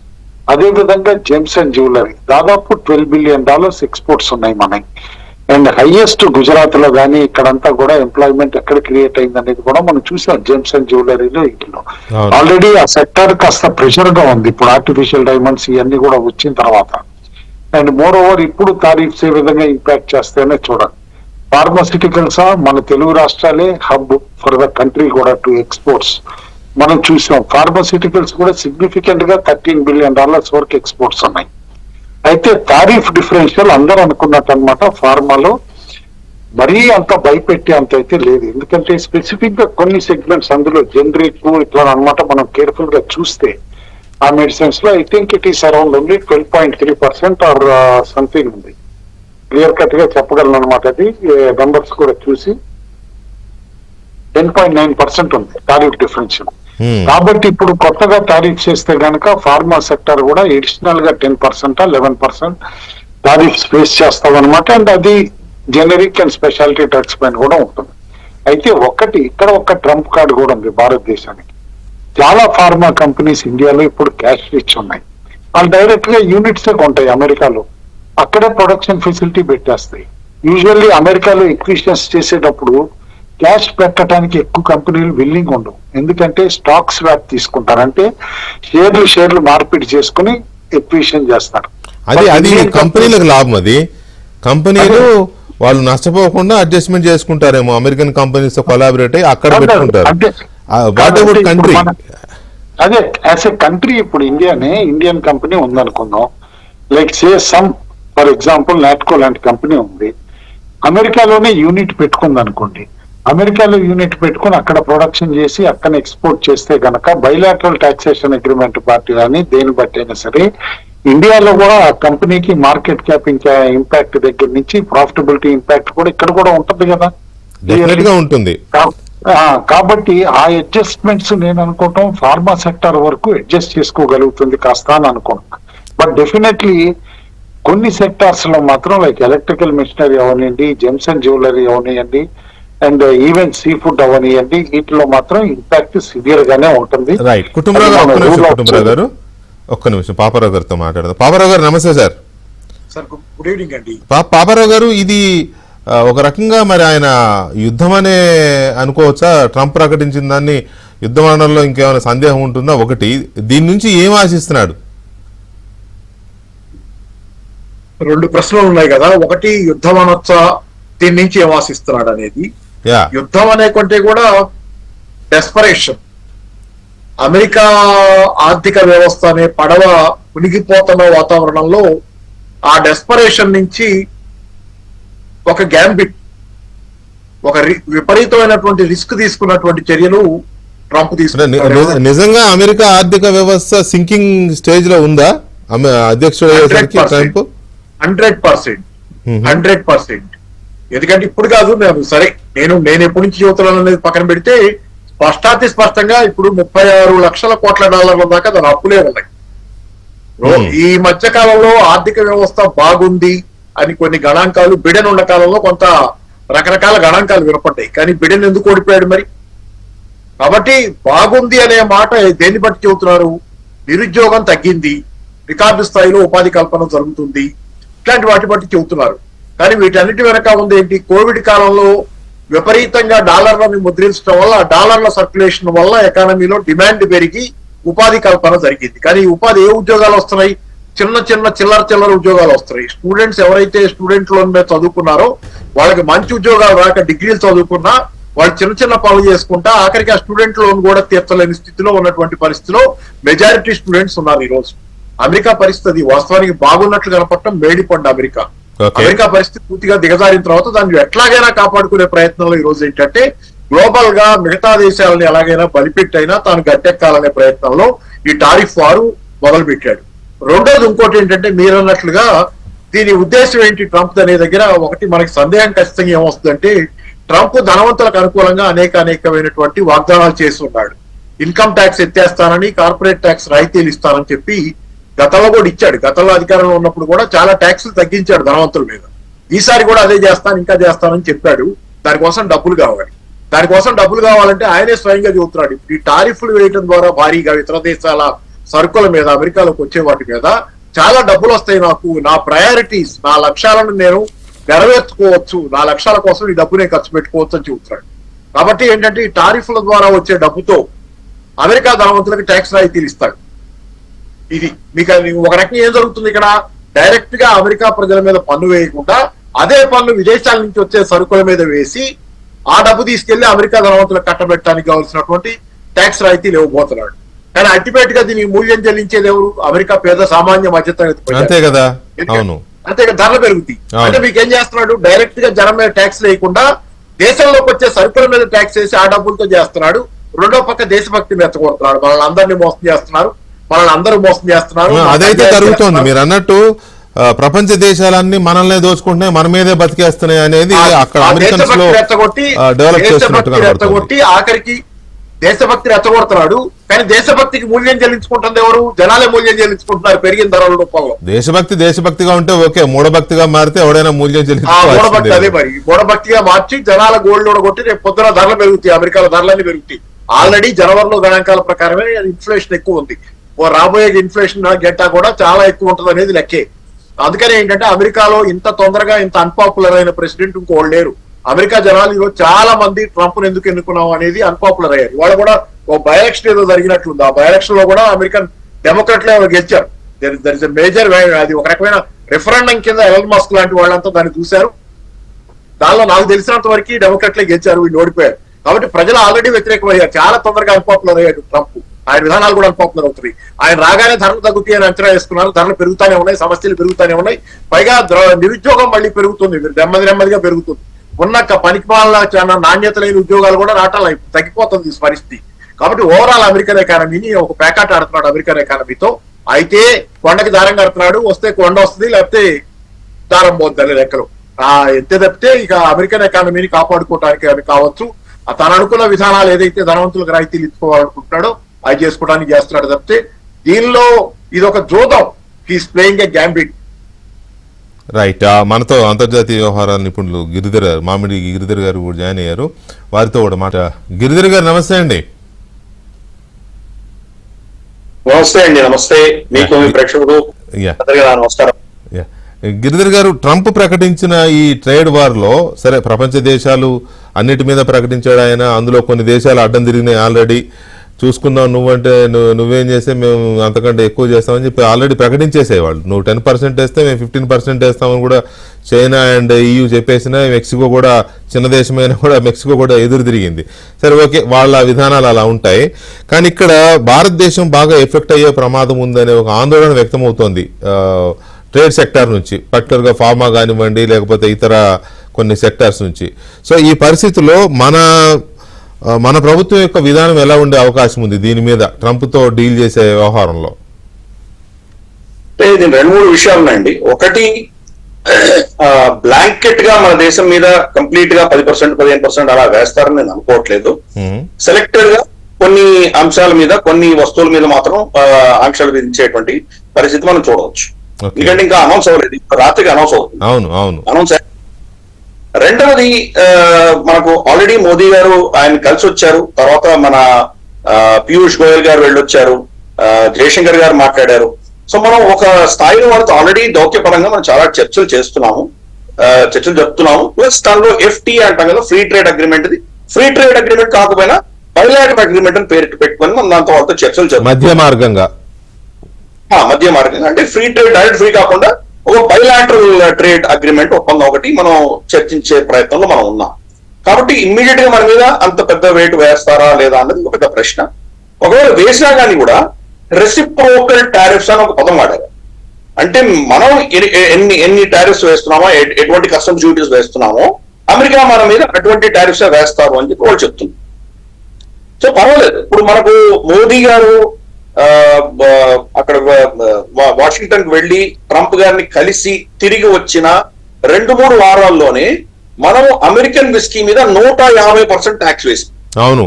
అదే విధంగా జెమ్స్ అండ్ జ్యువెలరీ దాదాపు $12 బిలియన్ ఎక్స్పోర్ట్స్ ఉన్నాయి మనకి. అండ్ హైయెస్ట్ గుజరాత్ లో కానీ ఇక్కడంతా కూడా ఎంప్లాయ్మెంట్ ఎక్కడ క్రియేట్ అయింది అనేది కూడా మనం చూసాం జెమ్స్ అండ్ జ్యువెలరీలో ఇంట్లో. ఆల్రెడీ ఆ సెక్టర్ కాస్త ప్రెషర్ గా ఉంది ఇప్పుడు ఆర్టిఫిషియల్ డైమండ్స్ ఇవన్నీ కూడా వచ్చిన తర్వాత. అండ్ మోర్ ఓవర్ ఇప్పుడు తారీఫ్స్ ఏ విధంగా ఇంపాక్ట్ చేస్తాయనే చూడాలి. ఫార్మాసిటికల్స్ మన తెలుగు రాష్ట్రాలే హబ్ ఫర్ ద కంట్రీ కూడా టు ఎక్స్పోర్ట్స్. మనం చూసాం ఫార్మాసిటికల్స్ కూడా సిగ్నిఫికెంట్ గా $13 బిలియన్ వరకు ఎక్స్పోర్ట్స్ ఉన్నాయి. అయితే తారీఫ్ డిఫరెన్షియల్ అందరూ అనుకున్నట్టు అనమాట ఫార్మాలో మరీ అంత భయపెట్టే అంత అయితే లేదు. ఎందుకంటే స్పెసిఫిక్ గా కొన్ని సెగ్మెంట్స్ అందులో జనరిక్ ఇట్లా అనమాట మనం కేర్ఫుల్ గా చూస్తే ఆ మెడిసిన్స్ లో I think it is around only 12.3% or something ఉంది. క్లియర్ కట్ గా చెప్పగలను అనమాట. అది నంబర్స్ కూడా చూసి 10.9% ఉంది టారిఫ్ డిఫరెన్షియల్. కాబట్టి ఇప్పుడు కొత్తగా టారిఫ్ చేస్తే గనక ఫార్మా సెక్టర్ కూడా ఎడిషనల్ గా 10% 11% టారిఫ్స్ ఫేస్ చేస్తామన్నమాట. అండ్ అది జెనరిక్ అండ్ స్పెషాలిటీ డ్రగ్స్ పైన కూడా ఉంటుంది. అయితే ఇక్కడ ఒక ట్రంప్ కార్డు కూడా ఉంది భారతదేశానికి. చాలా ఫార్మా కంపెనీస్ ఇండియాలో ఇప్పుడు క్యాష్ రిచ్ ఉన్నాయి. వాళ్ళు డైరెక్ట్ గా యూనిట్స్ కొంటాయి అమెరికాలో, అక్కడే ప్రొడక్షన్ ఫెసిలిటీ పెట్టేస్తాయి. యూజువల్లీ అమెరికాలో ఎక్విజిషన్స్ చేసేటప్పుడు క్యాష్ పెట్టడానికి ఎక్కువ కంపెనీలు విల్లింగ్ ఉండవు. ఎందుకంటే స్టాక్ స్వాప్ తీసుకుంటారు, అంటే షేర్లు మార్పిడి చేసుకుని ఎక్విజిషన్ చేస్తారు. అది కంపెనీలకు లాభం. అది కంపెనీలు వాళ్ళు నష్టపోకుండా అడ్జస్ట్మెంట్ చేసుకుంటారేమో అమెరికన్ కంపెనీస్ తో కొలాబరేట్ అయ్యి అక్కడ పెట్టుకుంటారు. కంట్రీ అదే యాజ్ ఎ కంట్రీ ఇప్పుడు ఇండియన్ కంపెనీ ఉందనుకుందాం, like say some for example Natco లాంటి కంపెనీ ఉంది, అమెరికాలోనే యూనిట్ పెట్టుకుంది అనుకోండి. అమెరికాలో యూనిట్ పెట్టుకుని అక్కడ ప్రొడక్షన్ చేసి అక్కడ ఎక్స్పోర్ట్ చేస్తే గనక బైలాటరల్ టాక్సేషన్ అగ్రిమెంట్ పార్టీ కానీ దేని బట్టి అయినా సరే ఇండియాలో కూడా ఆ కంపెనీకి మార్కెట్ క్యాప్ ఇంకా ఇంపాక్ట్ దగ్గర నుంచి ప్రాఫిటబిలిటీ ఇంపాక్ట్ కూడా ఇక్కడ కూడా ఉంటుంది కదా, ఉంటుంది. కాబట్టి ఆ అడ్జస్ట్మెంట్స్ నేను అనుకోవటం ఫార్మా సెక్టర్ వరకు అడ్జస్ట్ చేసుకోగలుగుతుంది కాస్త అని అనుకుంటున్నాను. బట్ డెఫినెట్లీ కొన్ని సెక్టార్స్ లో మాత్రం లైక్ ఎలక్ట్రికల్ మిషనరీ అవనివ్వండి, జెమ్స్ అండ్ జ్యువెలరీ అవనివ్వండి, అండ్ ఈవెన్ సీ ఫుడ్ అవనివ్వండి, వీటిలో మాత్రం ఇంపాక్ట్ సివియర్ గానే ఉంటుంది. రైట్. కుటుంబరావు గారు ఒక్క నిమిషం పాపారావు గారితో మాట్లాడదాం. పాపారావు గారు నమస్తే సార్. గుడ్ ఈవినింగ్ అండి. పాపారావు గారు, ఇది ఒక రకంగా మరి ఆయన యుద్ధం అనే అనుకోవచ్చా? ట్రంప్ ప్రకటించిన దాన్ని యుద్ధం అనడంలో ఇంకేమైనా సందేహం ఉంటుందా? ఒకటి, దీని నుంచి ఏం ఆశిస్తున్నాడు? రెండు ప్రశ్నలు ఉన్నాయి కదా. ఒకటి, యుద్ధం అనొచ్చా, దీని నుంచి ఏం ఆశిస్తున్నాడు అనేది. యుద్ధం అనే కంటే కూడా డెస్పరేషన్. అమెరికా ఆర్థిక వ్యవస్థ అనే పడవ మునిగిపోతున్న వాతావరణంలో ఆ డెస్పరేషన్ నుంచి ఒక గ్యాంబిట్, ఒక విపరీతమైన రిస్క్ తీసుకున్నటువంటి చర్యలు ట్రంప్ తీసుకున్నారు. నిజంగా అమెరికా ఆర్థిక వ్యవస్థ సింకింగ్ స్టేజ్ లో ఉందా అధ్యక్షుడు? 100%. ఎందుకంటే ఇప్పుడు కాదు, నేను ఎప్పటి నుంచి యువతలను అనేది పక్కన పెడితే స్పష్టంగా ఇప్పుడు $36 లక్షల కోట్ల దాకా దాని అప్పులే ఉన్నాయి. ఈ మధ్య కాలంలో ఆర్థిక వ్యవస్థ బాగుంది అని కొన్ని గణాంకాలు, బిడెన్ ఉన్న కాలంలో కొంత రకరకాల గణాంకాలు వినపడ్డాయి. కానీ బిడెన్ ఎందుకు ఓడిపోయాడు మరి? కాబట్టి బాగుంది అనే మాట దేన్ని బట్టి చెబుతున్నారు? నిరుద్యోగం తగ్గింది, రికార్డు స్థాయిలో ఉపాధి కల్పన జరుగుతుంది, ఇట్లాంటి వాటి బట్టి చెబుతున్నారు. కానీ వీటన్నిటి వెనక ఉంది ఏంటి? కోవిడ్ కాలంలో విపరీతంగా డాలర్లను ముద్రించడం వల్ల, డాలర్ల సర్క్యులేషన్ వల్ల ఎకానమీలో డిమాండ్ పెరిగి ఉపాధి కల్పన జరిగింది. కానీ ఈ ఉపాధి ఏ ఉద్యోగాలు వస్తున్నాయి? చిల్లర ఉద్యోగాలు వస్తున్నాయి. స్టూడెంట్స్ ఎవరైతే స్టూడెంట్ లోన్ మీద చదువుకున్నారో వాళ్ళకి మంచి ఉద్యోగాలు రాక డిగ్రీలు చదువుకున్నా వాళ్ళు చిన్న పనులు చేసుకుంటా ఆఖరికి ఆ స్టూడెంట్ లోన్ కూడా తీర్చలేని స్థితిలో ఉన్నటువంటి పరిస్థితిలో మెజారిటీ స్టూడెంట్స్ ఉన్నారు ఈ రోజు. అమెరికా పరిస్థితి వాస్తవానికి బాగున్నట్లు కనపడటం మేడిపండు అమెరికా. అమెరికా పరిస్థితి పూర్తిగా దిగజారిన తర్వాత దాన్ని ఎట్లాగైనా కాపాడుకునే ప్రయత్నంలో ఈ రోజు ఏంటంటే గ్లోబల్ గా మిగతా దేశాలను ఎలాగైనా బలిపెట్టైనా తాను గట్టెక్కాలనే ప్రయత్నంలో ఈ టారిఫ్ వారు మొదలు పెట్టాడు. రెండోది ఇంకోటి ఏంటంటే మీరు అన్నట్లుగా దీని ఉద్దేశం ఏంటి ట్రంప్ అనే దగ్గర ఒకటి మనకి సందేహం ఖచ్చితంగా ఏమొస్తుందంటే, ట్రంప్ ధనవంతులకు అనుకూలంగా అనేకమైనటువంటి వాగ్దానాలు చేస్తున్నాడు. ఇన్కమ్ ట్యాక్స్ ఎత్తేస్తానని, కార్పొరేట్ ట్యాక్స్ రాయితీలు ఇస్తానని చెప్పి గతంలో కూడా ఇచ్చాడు. గతంలో అధికారంలో ఉన్నప్పుడు కూడా చాలా ట్యాక్సులు తగ్గించాడు ధనవంతుల మీద. ఈసారి కూడా అదే చేస్తాను, ఇంకా చేస్తానని చెప్పాడు. దానికోసం డబ్బులు కావాలంటే ఆయనే స్వయంగా చెబుతున్నాడు. ఈ టారిఫ్లు వేయడం ద్వారా భారీగా ఇతర దేశాల సరుకుల మీద, అమెరికాలోకి వచ్చే వాటి మీద చాలా డబ్బులు వస్తాయి, నాకు నా ప్రయారిటీస్, నా లక్ష్యాలను నేను నెరవేర్చుకోవచ్చు, నా లక్ష్యాల కోసం ఈ డబ్బునే ఖర్చు పెట్టుకోవచ్చు అని చెబుతున్నాడు. కాబట్టి ఏంటంటే ఈ టారిఫ్ల ద్వారా వచ్చే డబ్బుతో అమెరికా ధనవంతులకు ట్యాక్స్ రాయితీలు ఇస్తాడు. ఇది మీకు ఒక రకంగా ఏం జరుగుతుంది ఇక్కడ, డైరెక్ట్ గా అమెరికా ప్రజల మీద పన్ను వేయకుండా అదే పన్ను విదేశాల నుంచి వచ్చే సరుకుల మీద వేసి ఆ డబ్బు తీసుకెళ్లి అమెరికా ధనవంతులకు కట్టబెట్టడానికి కావాల్సినటువంటి ట్యాక్స్ రాయితీలు ఇవ్వబోతున్నాడు. కానీ అల్టిమేట్ గా దీనికి మూల్యం చెల్లించేది ఎవరు? అమెరికా పేద సామాన్య మధ్యతరగతి. అంతే కదా, అవును, అంతే కదా, ధరలు పెరుగుతాయి. అంటే మీకు ఏం చేస్తున్నాడు, డైరెక్ట్ గా జనం మీద ట్యాక్స్ లేకుండా దేశంలోకి వచ్చే సరుకుల మీద ట్యాక్స్ వేసి ఆ డబ్బులతో చేస్తున్నాడు. రెండో పక్క దేశభక్తిని రెచ్చగొడుతున్నాడు. మనల్ని అందరినీ మోసం చేస్తున్నారు, మనల్ని అందరూ మోసం చేస్తున్నారు. అదైతే జరుగుతోంది. మీరు అన్నట్టు ప్రపంచ దేశాలన్నీ మనల్నే దోచుకుంటున్నాయి, మన మీదే బతికేస్తున్నాయి అనేది అక్కడ అమెరికన్స్ లో డెవలప్ రెచ్చగొట్టి ఆఖరికి దేశభక్తి రెచ్చగొడుతున్నాడు. కానీ దేశభక్తికి మూల్యం చెల్లించుకుంటుంది ఎవరు? జనాలే మూల్యం చెల్లించుకుంటున్నారు పెరిగిన ధరల రూపంలో. దేశభక్తిగా ఉంటే ఓకే, మూఢభక్తిగా మారితే ఎవడైనా మూల్యం మూఢభక్తి అదే మరి. మూఢభక్తిగా మార్చి జనాల గోల్డ్ కొట్టి రేపు పొద్దున ధరలు పెరుగుతాయి, అమెరికాలో ధరలన్నీ పెరుగుతాయి. ఆల్రెడీ జనవరిలో గణాంకాల ప్రకారమే ఇన్ఫ్లేషన్ ఎక్కువ ఉంది. రాబోయే ఇన్ఫ్లేషన్ గెట్టా కూడా చాలా ఎక్కువ ఉంటుంది అనేది లెక్కే. అందుకని ఏంటంటే అమెరికాలో ఇంత తొందరగా ఇంత అన్పాపులర్ అయిన ప్రెసిడెంట్ ఇంకోళ్ళు లేరు. అమెరికా జనాలు ఈరోజు చాలా మంది ట్రంప్ ఎందుకు ఎన్నుకున్నాం అనేది అన్పాపులర్ అయ్యారు. వాళ్ళు కూడా ఒక బై ఎలక్షన్ ఏదో జరిగినట్లుంది. ఆ బై ఎలక్షన్ లో కూడా అమెరికన్ డెమోక్రాట్లే గెలిచారు. దర్ ఇస్ మేజర్, అది ఒక రకమైన రెఫరెండం కింద ఎలన్ మస్క్ లాంటి వాళ్ళంతా దాన్ని చూశారు. దానిలో నాకు తెలిసినంత వరకు డెమోక్రాట్లే గెలిచారు, వీళ్ళు ఓడిపోయారు. కాబట్టి ప్రజలు ఆల్రెడీ వ్యతిరేకమయ్యారు. చాలా తొందరగా అన్పాపులర్ అయ్యాడు ట్రంప్. ఆయన విధానాలు కూడా అన్పాపులర్ అవుతున్నాయి. ఆయన రాగానే ధరలు తగ్గుతాయి అని అంచనా వేసుకున్నారు. ధరలు పెరుగుతానే ఉన్నాయి, సమస్యలు పెరుగుతానే ఉన్నాయి. పైగా నిరుద్యోగం మళ్ళీ పెరుగుతుంది, నెమ్మదిగా పెరుగుతుంది. ఉన్న పనికిమాల నాణ్యత లేని ఉద్యోగాలు కూడా రావటం తగ్గిపోతుంది పరిస్థితి. కాబట్టి ఓవరాల్ అమెరికన్ ఎకానమీని ఒక పేకాట ఆడుతున్నాడు అమెరికన్ ఎకానమీతో. అయితే కొండకి దారం కడుతున్నాడు, వస్తే కొండ వస్తుంది, లేకపోతే దారం పోతుంది లెక్కలు. ఎంత తప్పితే ఇక అమెరికన్ ఎకానమీని కాపాడుకోవడానికి అని కావచ్చు, తను అనుకున్న విధానాలు ఏదైతే ధనవంతులకు రాయితీలు ఇచ్చుకోవాలనుకుంటున్నాడో అది చేసుకోవడానికి చేస్తున్నాడు తప్పితే దీనిలో ఇది ఒక జోదం. He's playing a gambit. Right. మనతో అంతర్జాతీయ వ్యవహారాల నిపుణులు మామిడి గిరిధర్ గారు కూడా జాయిన్ అయ్యారు. వారితో కూడా మాట. గిరిధర్ గారు నమస్తే అండి. నమస్తే అండి. నమస్తే మీకు, మీ ప్రేక్షకుడు నమస్కారం. గిరిధర్ గారు, ట్రంప్ ప్రకటించిన ఈ ట్రేడ్ వార్ లో సరే ప్రపంచ దేశాలు అన్నిటి మీద ప్రకటించాడు ఆయన. అందులో కొన్ని దేశాలు అడ్డం తిరిగినాయి ఆల్రెడీ. చూసుకుందాం, నువ్వంటే నువ్వేం చేస్తే మేము అంతకంటే ఎక్కువ చేస్తామని చెప్పి ఆల్రెడీ ప్రకటించేసేవాళ్ళు. నువ్వు 10% వేస్తే మేము 15% వేస్తామని కూడా చైనా అండ్ EU చెప్పేసిన. మెక్సికో కూడా చిన్న దేశమైనా కూడా మెక్సికో కూడా ఎదురు తిరిగింది. సరే ఓకే, వాళ్ళ విధానాలు అలా ఉంటాయి. కానీ ఇక్కడ భారతదేశం బాగా ఎఫెక్ట్ అయ్యే ప్రమాదం ఉందనే ఒక ఆందోళన వ్యక్తమవుతోంది ట్రేడ్ సెక్టార్ నుంచి, పర్టికులర్గా ఫార్మా కానివ్వండి, లేకపోతే ఇతర కొన్ని సెక్టార్స్ నుంచి. సో ఈ పరిస్థితుల్లో మన ప్రభుత్వం యొక్క విధానం ఎలా ఉండే అవకాశం ఉంది దీని మీద, ట్రంప్తో డీల్ చేసే వ్యవహారంలో? ఇది 2-3 విషయాలు ఉన్నాయండి. ఒకటి, బ్లాంకెట్ గా మన దేశం మీద కంప్లీట్ గా 10%, 15% అలా వేస్తారని నేను అనుకోవట్లేదు. సెలెక్టెడ్ గా కొన్ని అంశాల మీద, కొన్ని వస్తువుల మీద మాత్రం ఆంక్షలు విధించేటువంటి పరిస్థితి మనం చూడవచ్చు. ఎందుకంటే ఇంకా అనౌన్స్ అవ్వలేదు, రాత్రికి అనౌన్స్ అవుతుంది. అనౌన్స్. రెండవది, మనకు ఆల్రెడీ మోదీ గారు ఆయన కలిసి వచ్చారు. తర్వాత మన పీయూష్ గోయల్ గారు వెళ్ళొచ్చారు, జయశంకర్ గారు మాట్లాడారు. సో మనం ఒక స్థాయిలో వాళ్ళతో ఆల్రెడీ దౌత్యపరంగా మనం చాలా చర్చలు జరుపుతున్నాము. ప్లస్ దానిలో FTA అంటాం కదా, free trade agreement. Free trade agreement కాకపోయినా బైలాటరల్ అగ్రిమెంట్ అని పేరు పెట్టుకొని మనం దాంతో వాళ్ళతో చర్చలు మధ్య మార్గంగా అంటే ఫ్రీ ట్రేడ్, డైరెక్ట్ ఫ్రీ కాకుండా ఒక బైలాటరల్ ట్రేడ్ అగ్రిమెంట్ ఒప్పందం ఒకటి మనం చర్చించే ప్రయత్నంలో మనం ఉన్నాం. కాబట్టి ఇమ్మీడియట్ గా మన మీద అంత పెద్ద వెయిట్ వేస్తారా లేదా అన్నది ఒక పెద్ద ప్రశ్న. ఒకవేళ వేసినా కానీ కూడా రెసిప్రోకల్ టారిఫ్స్ అని ఒక పదం వాడారు. అంటే మనం ఎన్ని టారిఫ్స్ వేస్తున్నామో, ఎటువంటి కస్టమ్స్ డ్యూటీస్ వేస్తున్నామో అమెరికా మన మీద అటువంటి టారిఫ్స్ వేస్తారు అని చెప్పి వాళ్ళు చెప్తున్నారు. సో పర్వాలేదు. ఇప్పుడు మనకు మోదీ గారు అక్కడ వాషింగ్టన్ కి వెళ్లి ట్రంప్ గారిని కలిసి తిరిగి వచ్చిన 2-3 వారాల్లోనే మనం అమెరికన్ విస్కీ మీద 150% ట్యాక్స్ వేసాం. అవును,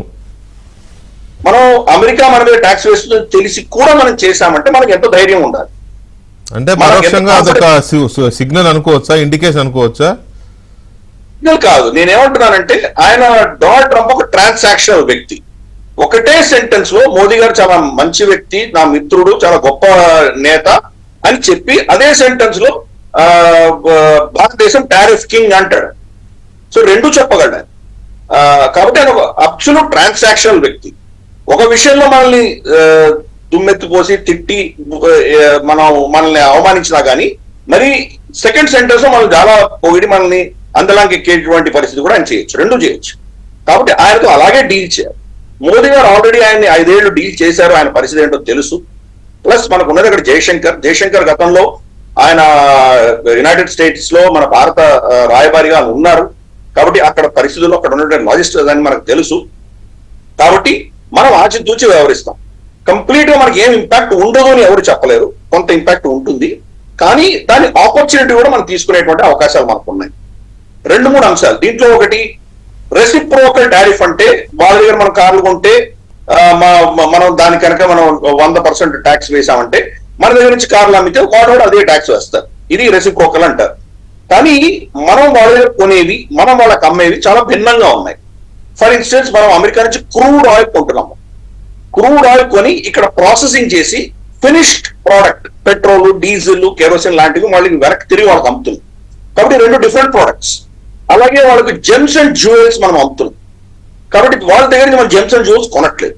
మనం అమెరికా మన మీద ట్యాక్స్ వేస్తుందని తెలిసి కూడా మనం చేశామంటే మనకి ఎంత ధైర్యం ఉండాలి. అంటే పరోక్షంగా అదొక సిగ్నల్ అనుకోవచ్చా, ఇండికేషన్ అనుకోవచ్చా? సిగ్నల్ కాదు. నేనేమంటున్నానంటే ఆయన డొనాల్డ్ ట్రంప్ ఒక ట్రాన్సాక్షనల్ వ్యక్తి. ఒకటే సెంటెన్స్ లో మోదీ గారు చాలా మంచి వ్యక్తి, నా మిత్రుడు, చాలా గొప్ప నేత అని చెప్పి అదే సెంటెన్స్ లో భారతదేశం టారిఫ్ కింగ్ అంటాడు. సో రెండు చెప్పగలడు ఆయన. కాబట్టి ఆయన ఒక అబ్సల్యూట్ ట్రాన్సాక్షనల్ వ్యక్తి. ఒక విషయంలో మనల్ని దుమ్మెత్తిపోసి తిట్టి మనల్ని అవమానించినా కానీ మరి సెకండ్ సెంటెన్స్ లో మనం చాలా పొగిడి మనల్ని అందలాంకి ఎక్కేటువంటి పరిస్థితి కూడా ఆయన చేయొచ్చు, రెండు చేయొచ్చు. కాబట్టి ఆయనతో అలాగే డీల్ చేయాలి. మోదీ గారు ఆల్రెడీ ఆయన్ని 5 ఏళ్లు డీల్ చేశారు, ఆయన పరిస్థితి ఏంటో తెలుసు. ప్లస్ మనకు ఉన్నది అక్కడ జయశంకర్ గతంలో ఆయన యునైటెడ్ స్టేట్స్ లో మన భారత రాయబారిగా ఉన్నారు. కాబట్టి అక్కడ పరిస్థితుల్లో అక్కడ ఉన్నటువంటి లాజిస్టిక్స్ అని మనకు తెలుసు. కాబట్టి మనం ఆచితూచి వ్యవహరిస్తాం. కంప్లీట్ గా మనకి ఏం ఇంపాక్ట్ ఉండదు అని ఎవరు చెప్పలేరు, కొంత ఇంపాక్ట్ ఉంటుంది. కానీ దాని ఆపర్చునిటీ కూడా మనం తీసుకునేటువంటి అవకాశాలు మనకు ఉన్నాయి. 2-3 అంశాలు దీంట్లో. ఒకటి రెసిప్రోకల్ టారిఫ్ అంటే వాళ్ళ దగ్గర మనం కార్లు కొంటే మనం దాని కనుక మనం 100% ట్యాక్స్ వేసామంటే మన దగ్గర నుంచి కార్లు అమ్మితే వాడు కూడా అదే ట్యాక్స్ వేస్తారు. ఇది రెసిప్రోకల్ అంటారు. కానీ మనం వాళ్ళ దగ్గర కొనేవి మనం వాళ్ళకి అమ్మేవి చాలా భిన్నంగా ఉన్నాయి. ఫర్ ఇన్స్టెన్స్ మనం అమెరికా నుంచి క్రూడ్ ఆయిల్ కొంటున్నాము. క్రూడ్ ఆయిల్ కొని ఇక్కడ ప్రాసెసింగ్ చేసి finished product petrol, diesel, kerosene లాంటివి మళ్ళీ వెనక్కి తిరిగి వాళ్ళకి అమ్ముతుంది. కాబట్టి 2 డిఫరెంట్ ప్రోడక్ట్స్. అలాగే వాళ్ళకి జెమ్స్ అండ్ జ్యువెల్స్ మనం అమ్ముతున్నాం. కాబట్టి వాళ్ళ దగ్గర నుంచి మనం జెమ్స్ అండ్ జ్యువెల్స్ కొనట్లేదు.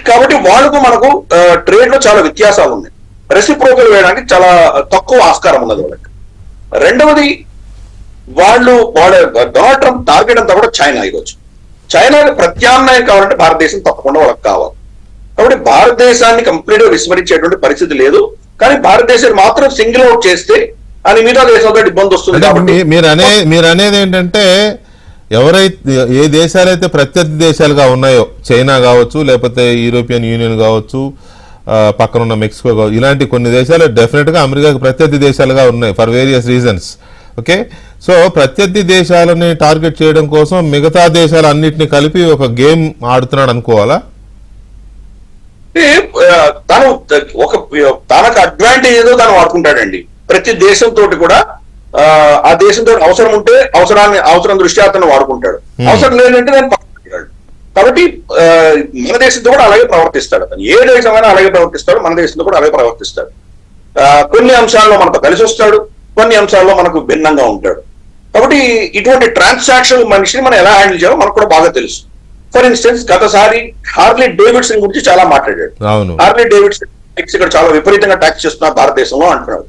కాబట్టి వాళ్ళకు మనకు ట్రేడ్ లో చాలా వ్యత్యాసాలు ఉన్నాయి. రెసిప్రోకల్ వేయడానికి చాలా తక్కువ ఆస్కారం ఉన్నది వాళ్ళకి. రెండవది డొనాల్డ్ ట్రంప్ టార్గెట్ అంతా కూడా చైనా. ఈరోజు చైనాకి ప్రత్యామ్నాయం కావాలంటే భారతదేశం తప్పకుండా వాళ్ళకి కావాలి. కాబట్టి భారతదేశాన్ని కంప్లీట్ గా విస్మరించేటువంటి పరిస్థితి లేదు. కానీ భారతదేశాన్ని మాత్రం సింగిల్ అవుట్ చేస్తే అని మిగతా దేశంతో ఇబ్బంది వస్తుంది. కాబట్టి మీరు అనేది ఏంటంటే ఎవరైతే ఏ దేశాలైతే ప్రత్యర్థి దేశాలుగా ఉన్నాయో, చైనా కావచ్చు, లేకపోతే యూరోపియన్ యూనియన్ కావచ్చు, పక్కన ఉన్న మెక్సికో కావచ్చు, ఇలాంటి కొన్ని దేశాలు డెఫినెట్ గా అమెరికాకి ప్రత్యర్థి దేశాలుగా ఉన్నాయి for various reasons. Okay, so ప్రత్యర్థి దేశాలని టార్గెట్ చేయడం కోసం మిగతా దేశాలు అన్నిటిని కలిపి ఒక గేమ్ ఆడుతున్నాడు అనుకోవాలా? తను తనకు అడ్వాంటేజ్ ఏదో తను వాడుకుంటాడండి. ప్రతి దేశంతో కూడా ఆ దేశంతో అవసరం ఉంటే అవసరం దృష్ట్యా అతను వాడుకుంటాడు, అవసరం లేదంటే దాన్ని పక్కన. కాబట్టి మన దేశంతో కూడా అలాగే ప్రవర్తిస్తాడు. అతను ఏ దేశమైనా అలాగే ప్రవర్తిస్తాడు, మన దేశంతో కూడా అలాగే ప్రవర్తిస్తాడు. కొన్ని అంశాల్లో మనకు కలిసి వస్తాడు, కొన్ని అంశాల్లో మనకు భిన్నంగా ఉంటాడు. కాబట్టి ఇటువంటి ట్రాన్సాక్షన్ మనిషిని మనం ఎలా హ్యాండిల్ చేయాలో మనకు కూడా బాగా తెలుసు. ఫర్ ఇన్స్టెన్స్ గతసారి హార్లీ డేవిడ్సన్ గురించి చాలా మాట్లాడాడు. హార్లీ డేవిడ్సన్ ఇక్కడ చాలా విపరీతంగా ట్యాక్స్ చేస్తున్నారు భారతదేశంలో అంటున్నాడు.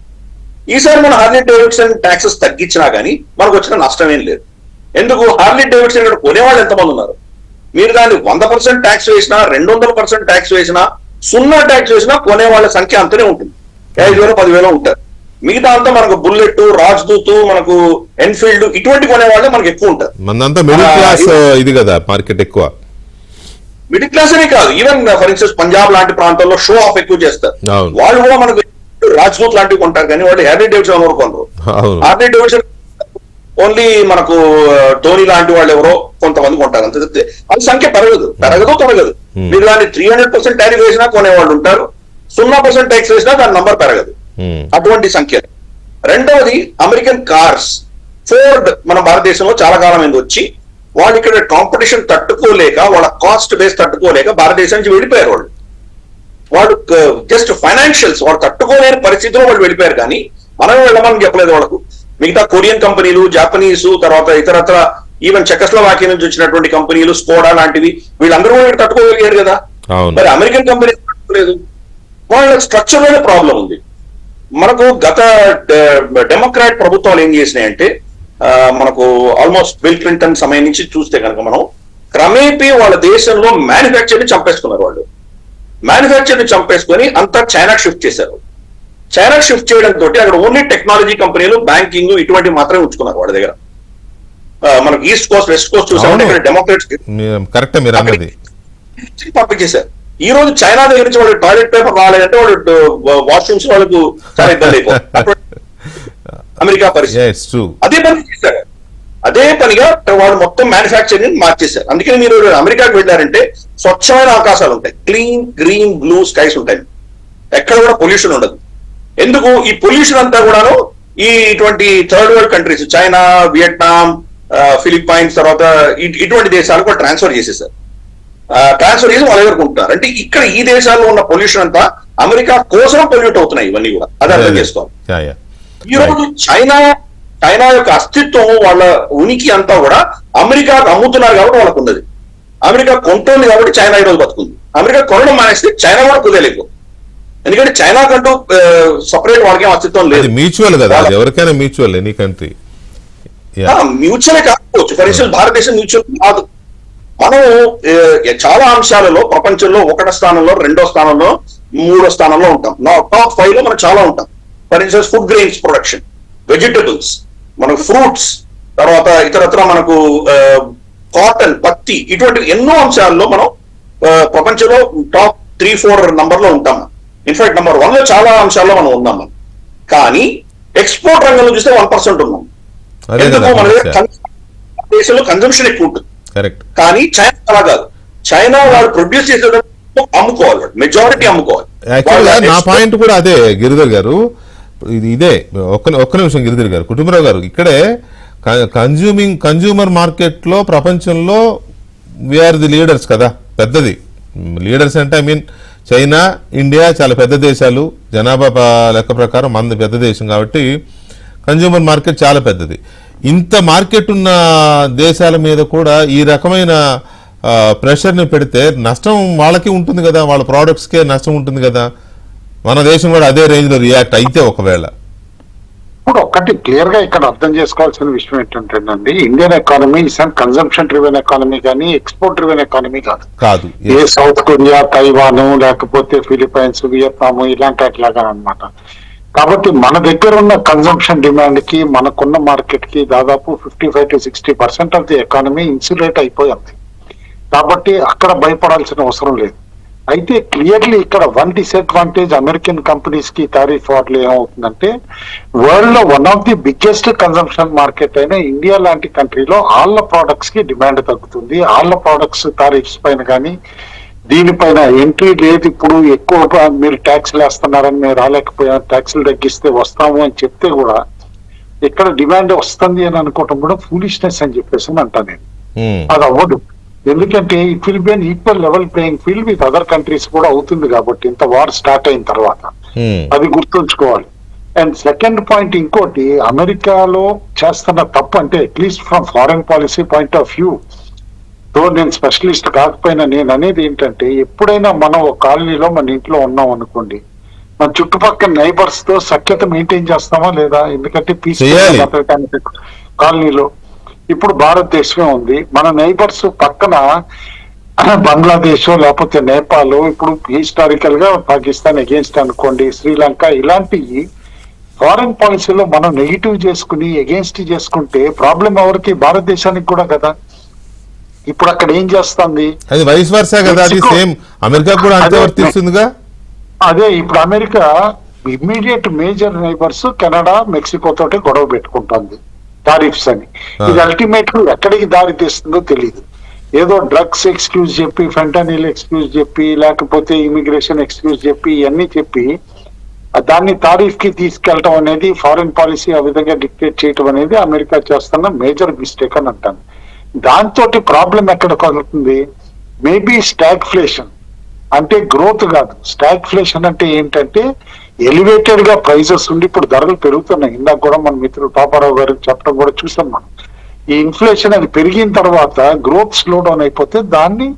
ఈసారి మనం హార్లీ డేవిడ్సన్ ట్యాక్సెస్ తగ్గించినా గానీ మనకు వచ్చిన నష్టం ఏం లేదు. ఎందుకు? హార్లీ డేవిడ్సన్ ఇక్కడ కొనేవాళ్ళు ఎంతమంది ఉన్నారు? మీరు దాన్ని 100% ట్యాక్స్ వేసినా, 200% ట్యాక్స్ వేసినా, 0 ట్యాక్స్ వేసినా కొనేవాళ్ళ సంఖ్య అంతనే ఉంటుంది. 5,000 10,000 ఉంటారు. మిగతా అంతా మనకు బుల్లెట్, రాజ్దూత్, మనకు ఎన్ఫీల్డ్ ఇటువంటి కొనేవాళ్ళే మనకు ఎక్కువ ఉంటారు. మనంతా మిడిల్ క్లాస్ ఇది కదా మార్కెట్ ఎక్కువ. మిడిల్ క్లాస్ అనే కాదు, ఈవెన్ ఫర్ ఇన్స్టెన్స్ పంజాబ్ లాంటి ప్రాంతాల్లో షో ఆఫ్ ఎక్కువ చేస్తారు. వాళ్ళు కూడా మనకు రాజ్దూత్ లాంటివి కొంటారు, కానీ వాళ్ళు హార్లీ డేవిడ్సన్ ఎవరు కొనరు. హార్లీ డేవిడ్సన్ ఓన్లీ మనకు ధోని లాంటి వాళ్ళు ఎవరో కొంతమంది కొంటారు. అంత చెప్తే అది సంఖ్య పెరగదు. మీరు దాన్ని 300% టారిఫ్ వేసినా కొనేవాళ్ళు ఉంటారు, 0% ట్యాక్స్ వేసినా దాని నంబర్ పెరగదు. అటువంటి సంఖ్య. రెండవది అమెరికన్ కార్స్, ఫోర్డ్ మన భారతదేశంలో చాలా కాలం అయింది వచ్చి, వాళ్ళు ఇక్కడ కాంపిటీషన్ తట్టుకోలేక, వాళ్ళ కాస్ట్ బేస్ తట్టుకోలేక భారతదేశం నుంచి వెళ్ళిపోయారు. వాళ్ళు జస్ట్ ఫైనాన్షియల్స్ వాళ్ళు తట్టుకోలేని పరిస్థితిలో వాళ్ళు వెళ్ళిపోయారు. కానీ మనం వెళ్ళమని చెప్పలేదు వాళ్ళకు. మిగతా కొరియన్ కంపెనీలు, జాపనీస్, తర్వాత ఇతరత్ర ఈవెన్ చెకస్లోవాకియా నుంచి వచ్చినటువంటి కంపెనీలు, స్కోడా లాంటివి, వీళ్ళందరూ కూడా తట్టుకోగలిగారు కదా. మరి అమెరికన్ కంపెనీ తట్టుకోలేదు. వాళ్ళ స్ట్రక్చర్ లోనే ప్రాబ్లం ఉంది. మనకు గత డెమోక్రాట్ ప్రభుత్వాలు ఏం చేసినాయంటే, మనకు ఆల్మోస్ట్ బిల్ క్లింటన్ సమయం నుంచి చూస్తే కనుక మనం క్రమేపీ వాళ్ళ దేశంలో మ్యానుఫ్యాక్చర్ ని చంపేసుకున్నారు. వాళ్ళు మ్యానుఫ్యాక్చర్ ని చంపేసుకొని అంతా చైనా షిఫ్ట్ చేశారు. చైనా షిఫ్ట్ చేయడం తోటి అక్కడ ఓన్లీ టెక్నాలజీ కంపెనీలు, బ్యాంకింగ్ ఇటువంటి మాత్రమే ఉంచుకున్నారు వాళ్ళ దగ్గర. మనకు ఈస్ట్ కోస్ట్, వెస్ట్ కోస్ట్ చూసామంటే ఇక్కడ డెమోక్రాట్స్ పంపించేశారు. ఈ రోజు చైనా దగ్గర నుంచి వాళ్ళకి టాయిలెట్ పేపర్ రాలేదంటే వాళ్ళు వాష్రూమ్స్ వాళ్ళకు చాలా ఇబ్బంది అయిపోతుంది. అమెరికా పరిస్థితి అదే పని చేశారు. అదే పనిగా వాళ్ళు మొత్తం మ్యానుఫ్యాక్చరింగ్ మార్చేశారు. అందుకని మీరు అమెరికాకి వెళ్ళారంటే స్వచ్ఛమైన ఆకాశాలు ఉంటాయి, క్లీన్ గ్రీన్ బ్లూ స్కైస్ ఉంటాయి, ఎక్కడ కూడా పొల్యూషన్ ఉండదు. ఎందుకు? ఈ పొల్యూషన్ అంతా కూడాను ఇటువంటి third world countries, China, Vietnam, Philippines, తర్వాత ఇటువంటి దేశాలకు కూడా ట్రాన్స్ఫర్ చేసేసారు. ట్రాన్స్ఫర్ చేసి వాళ్ళు ఎదుర్కొంటున్నారు. అంటే ఇక్కడ ఈ దేశాల్లో ఉన్న పొల్యూషన్ అంతా అమెరికా కోసం పొల్యూట్ అవుతున్నాయి. ఇవన్నీ కూడా అది అర్థం చేసుకోవాలి. ఈ రోజు చైనా యొక్క అస్తిత్వం, వాళ్ళ ఉనికి అంతా కూడా అమెరికాకు అమ్ముతున్నారు కాబట్టి వాళ్ళకు ఉన్నది. అమెరికా కొంటుంది కాబట్టి చైనా ఈరోజు బతుకుంది. అమెరికా కొనడం మానేస్తే చైనా కూడా కుదేలేదు. ఎందుకంటే చైనా కంటూ సపరేట్ వాళ్ళకి అస్తిత్వం లేదు. మ్యూచువల్ కదా, అది ఎవరికైనా మ్యూచువల్, ఎనీ కంట్రీ మ్యూచువల్ కాకపోవచ్చు. ఫర్ ఇన్స్టెన్స్ భారతదేశం మ్యూచువల్ కాదు. మనం చాలా అంశాలలో ప్రపంచంలో 1వ స్థానంలో, 2వ స్థానంలో, 3వ స్థానంలో ఉంటాం. టాప్ 5 లో మనం చాలా ఉంటాం. For instance food grains production, vegetables, మనకు ఫ్రూట్స్, తర్వాత ఇతరత్ర మనకు కాటన్, పత్తి, ఇటువంటి ఎన్నో అంశాల్లో మనం ప్రపంచంలో టాప్ 3-4 నంబర్లో ఉంటాం. ఇన్ఫాక్ట్ నంబర్ 1 లో చాలా అంశాల్లో మనం ఉన్నాం. కానీ ఎక్స్పోర్ట్ రంగంలో చూస్తే 1% ఉన్నాం. ఎందుకు? మన దేశంలో కన్జంప్షన్ ఎక్కువ ఉంటుంది. కానీ చైనా అలా కాదు. చైనా వాళ్ళు ప్రొడ్యూస్ చేసే అమ్ముకోవాలి, మెజారిటీ అమ్ముకోవాలి. నా పాయింట్ కూడా అదే గిరిధర్ గారు. ఇదే ఒక్క నిమిషం గిరిధర్ గారు, కుటుంబరావు గారు, ఇక్కడే కన్జ్యూమర్ మార్కెట్ లో ప్రపంచంలో వీఆర్ ది లీడర్స్ కదా. పెద్దది లీడర్స్ అంటే ఐ మీన్ చైనా, ఇండియా చాలా పెద్ద దేశాలు, జనాభా లెక్క ప్రకారం మనది పెద్ద దేశం కాబట్టి కన్జ్యూమర్ మార్కెట్ చాలా పెద్దది. ఇంత మార్కెట్ ఉన్న దేశాల మీద కూడా ఈ రకమైన ప్రెషర్ని పెడితే నష్టం వాళ్ళకి ఉంటుంది కదా, వాళ్ళ ప్రోడక్ట్స్కే నష్టం ఉంటుంది కదా. మన దేశం కూడా అదే రేంజ్ లో రియాక్ట్ అయితే ఒకవేళ. ఇప్పుడు ఒకటి క్లియర్ గా ఇక్కడ అర్థం చేసుకోవాల్సిన విషయం ఏంటంటేనండి, Indian economy is and consumption driven economy కానీ ఎక్స్పోర్ట్ డ్రివెన్ ఎకానమీ కాదు. ఏ సౌత్ కొరియా, తైవాన్, లేకపోతే ఫిలిప్పైన్స్, వియత్నాం ఇలాంటి అట్లాగా అన్నమాట. కాబట్టి మన దగ్గర ఉన్న కన్జంప్షన్ డిమాండ్ కి, మనకున్న మార్కెట్ కి దాదాపు 55 to 60% of the economy insulate అయిపోయింది. కాబట్టి అక్కడ భయపడాల్సిన అవసరం లేదు. అయితే క్లియర్లీ ఇక్కడ వన్ డిసడ్వాంటేజ్ అమెరికన్ కంపెనీస్ కి టారిఫ్ వార్లు ఏమవుతుందంటే, వరల్డ్ లో one of the biggest consumption market అయిన ఇండియా లాంటి కంట్రీలో వాళ్ళ ప్రోడక్ట్స్ కి డిమాండ్ తగ్గుతుంది. వాళ్ళ ప్రోడక్ట్స్ టారిఫ్స్ పైన కానీ దీనిపైన ఎంట్రీ లేదు. ఇప్పుడు ఎక్కువ మీరు ట్యాక్స్లు వేస్తున్నారని మేము రాలేకపోయాం, ట్యాక్స్లు తగ్గిస్తే వస్తాము అని చెప్తే కూడా ఇక్కడ డిమాండ్ వస్తుంది అని అనుకోవటం కూడా ఫూలిష్నెస్ అని చెప్పేసి అంటాను నేను. అది అవ్వదు. ఎందుకంటే it will be an equal level playing field with other countries కూడా అవుతుంది కాబట్టి ఇంత వార్ స్టార్ట్ అయిన తర్వాత అది గుర్తుంచుకోవాలి. అండ్ సెకండ్ పాయింట్ ఇంకోటి, అమెరికాలో చేస్తున్న తప్పు అంటే at least from foreign policy point of view, తో నేను స్పెషలిస్ట్ కాకపోయినా నేను అనేది ఏంటంటే, ఎప్పుడైనా మనం ఒక కాలనీలో మన ఇంట్లో ఉన్నాం అనుకోండి, మన చుట్టుపక్కల నైబర్స్ తో సఖ్యత మెయింటైన్ చేస్తామా లేదా? ఎందుకంటే పీస్ఫుల్ కాలనీలో ఇప్పుడు భారతదేశమే ఉంది, మన నైబర్స్ పక్కన బంగ్లాదేశ్ లేకపోతే నేపాల్, ఇప్పుడు హిస్టారికల్ గా పాకిస్తాన్ అగేన్స్ట్ అనుకోండి, శ్రీలంక, ఇలాంటివి ఫారెన్ పాలసీలో మనం నెగిటివ్ చేసుకుని అగేన్స్ట్ చేసుకుంటే ప్రాబ్లం ఎవరికి? భారతదేశానికి కూడా కదా. ఇప్పుడు అక్కడ ఏం చేస్తుంది? అది వైస్ వర్సా కదా, అది సేమ్ అమెరికా కూడా అంతే వర్తిస్తుందిగా. అదే ఇప్పుడు America immediate major neighbours Canada, Mexico తోటి గొడవ పెట్టుకుంటుంది టారిఫ్స్ అని. ఇది అల్టిమేట్ ఎక్కడికి దారి తీస్తుందో తెలియదు. ఏదో డ్రగ్స్ ఎక్స్క్యూజ్ చెప్పి, ఫెంటనిల్ ఎక్స్క్యూజ్ చెప్పి, లేకపోతే ఇమిగ్రేషన్ ఎక్స్క్యూజ్ చెప్పి, ఇవన్నీ చెప్పి దాన్ని తారీఫ్ కి తీసుకెళ్లటం అనేది, ఫారెన్ పాలసీ ఆ విధంగా డిక్టేట్ చేయటం అనేది అమెరికా చేస్తున్న మేజర్ మిస్టేక్ అని అంటాను. దాంతో ప్రాబ్లం ఎక్కడ కలుగుతుంది? మేబీ స్టాగ్ఫ్లేషన్ అంటే గ్రోత్ కాదు. స్టాగ్ఫ్లేషన్ అంటే ఏంటంటే ఎలివేటెడ్ గా ప్రైజెస్ ఉండి ఇప్పుడు ధరలు పెరుగుతున్నాయి. ఇందాక కూడా మన మిత్రుడు పాపారావు గారికి చెప్పడం కూడా చూసాం మనం. ఈ ఇన్ఫ్లేషన్ అది పెరిగిన తర్వాత గ్రోత్ స్లో డౌన్ అయిపోతే దాన్ని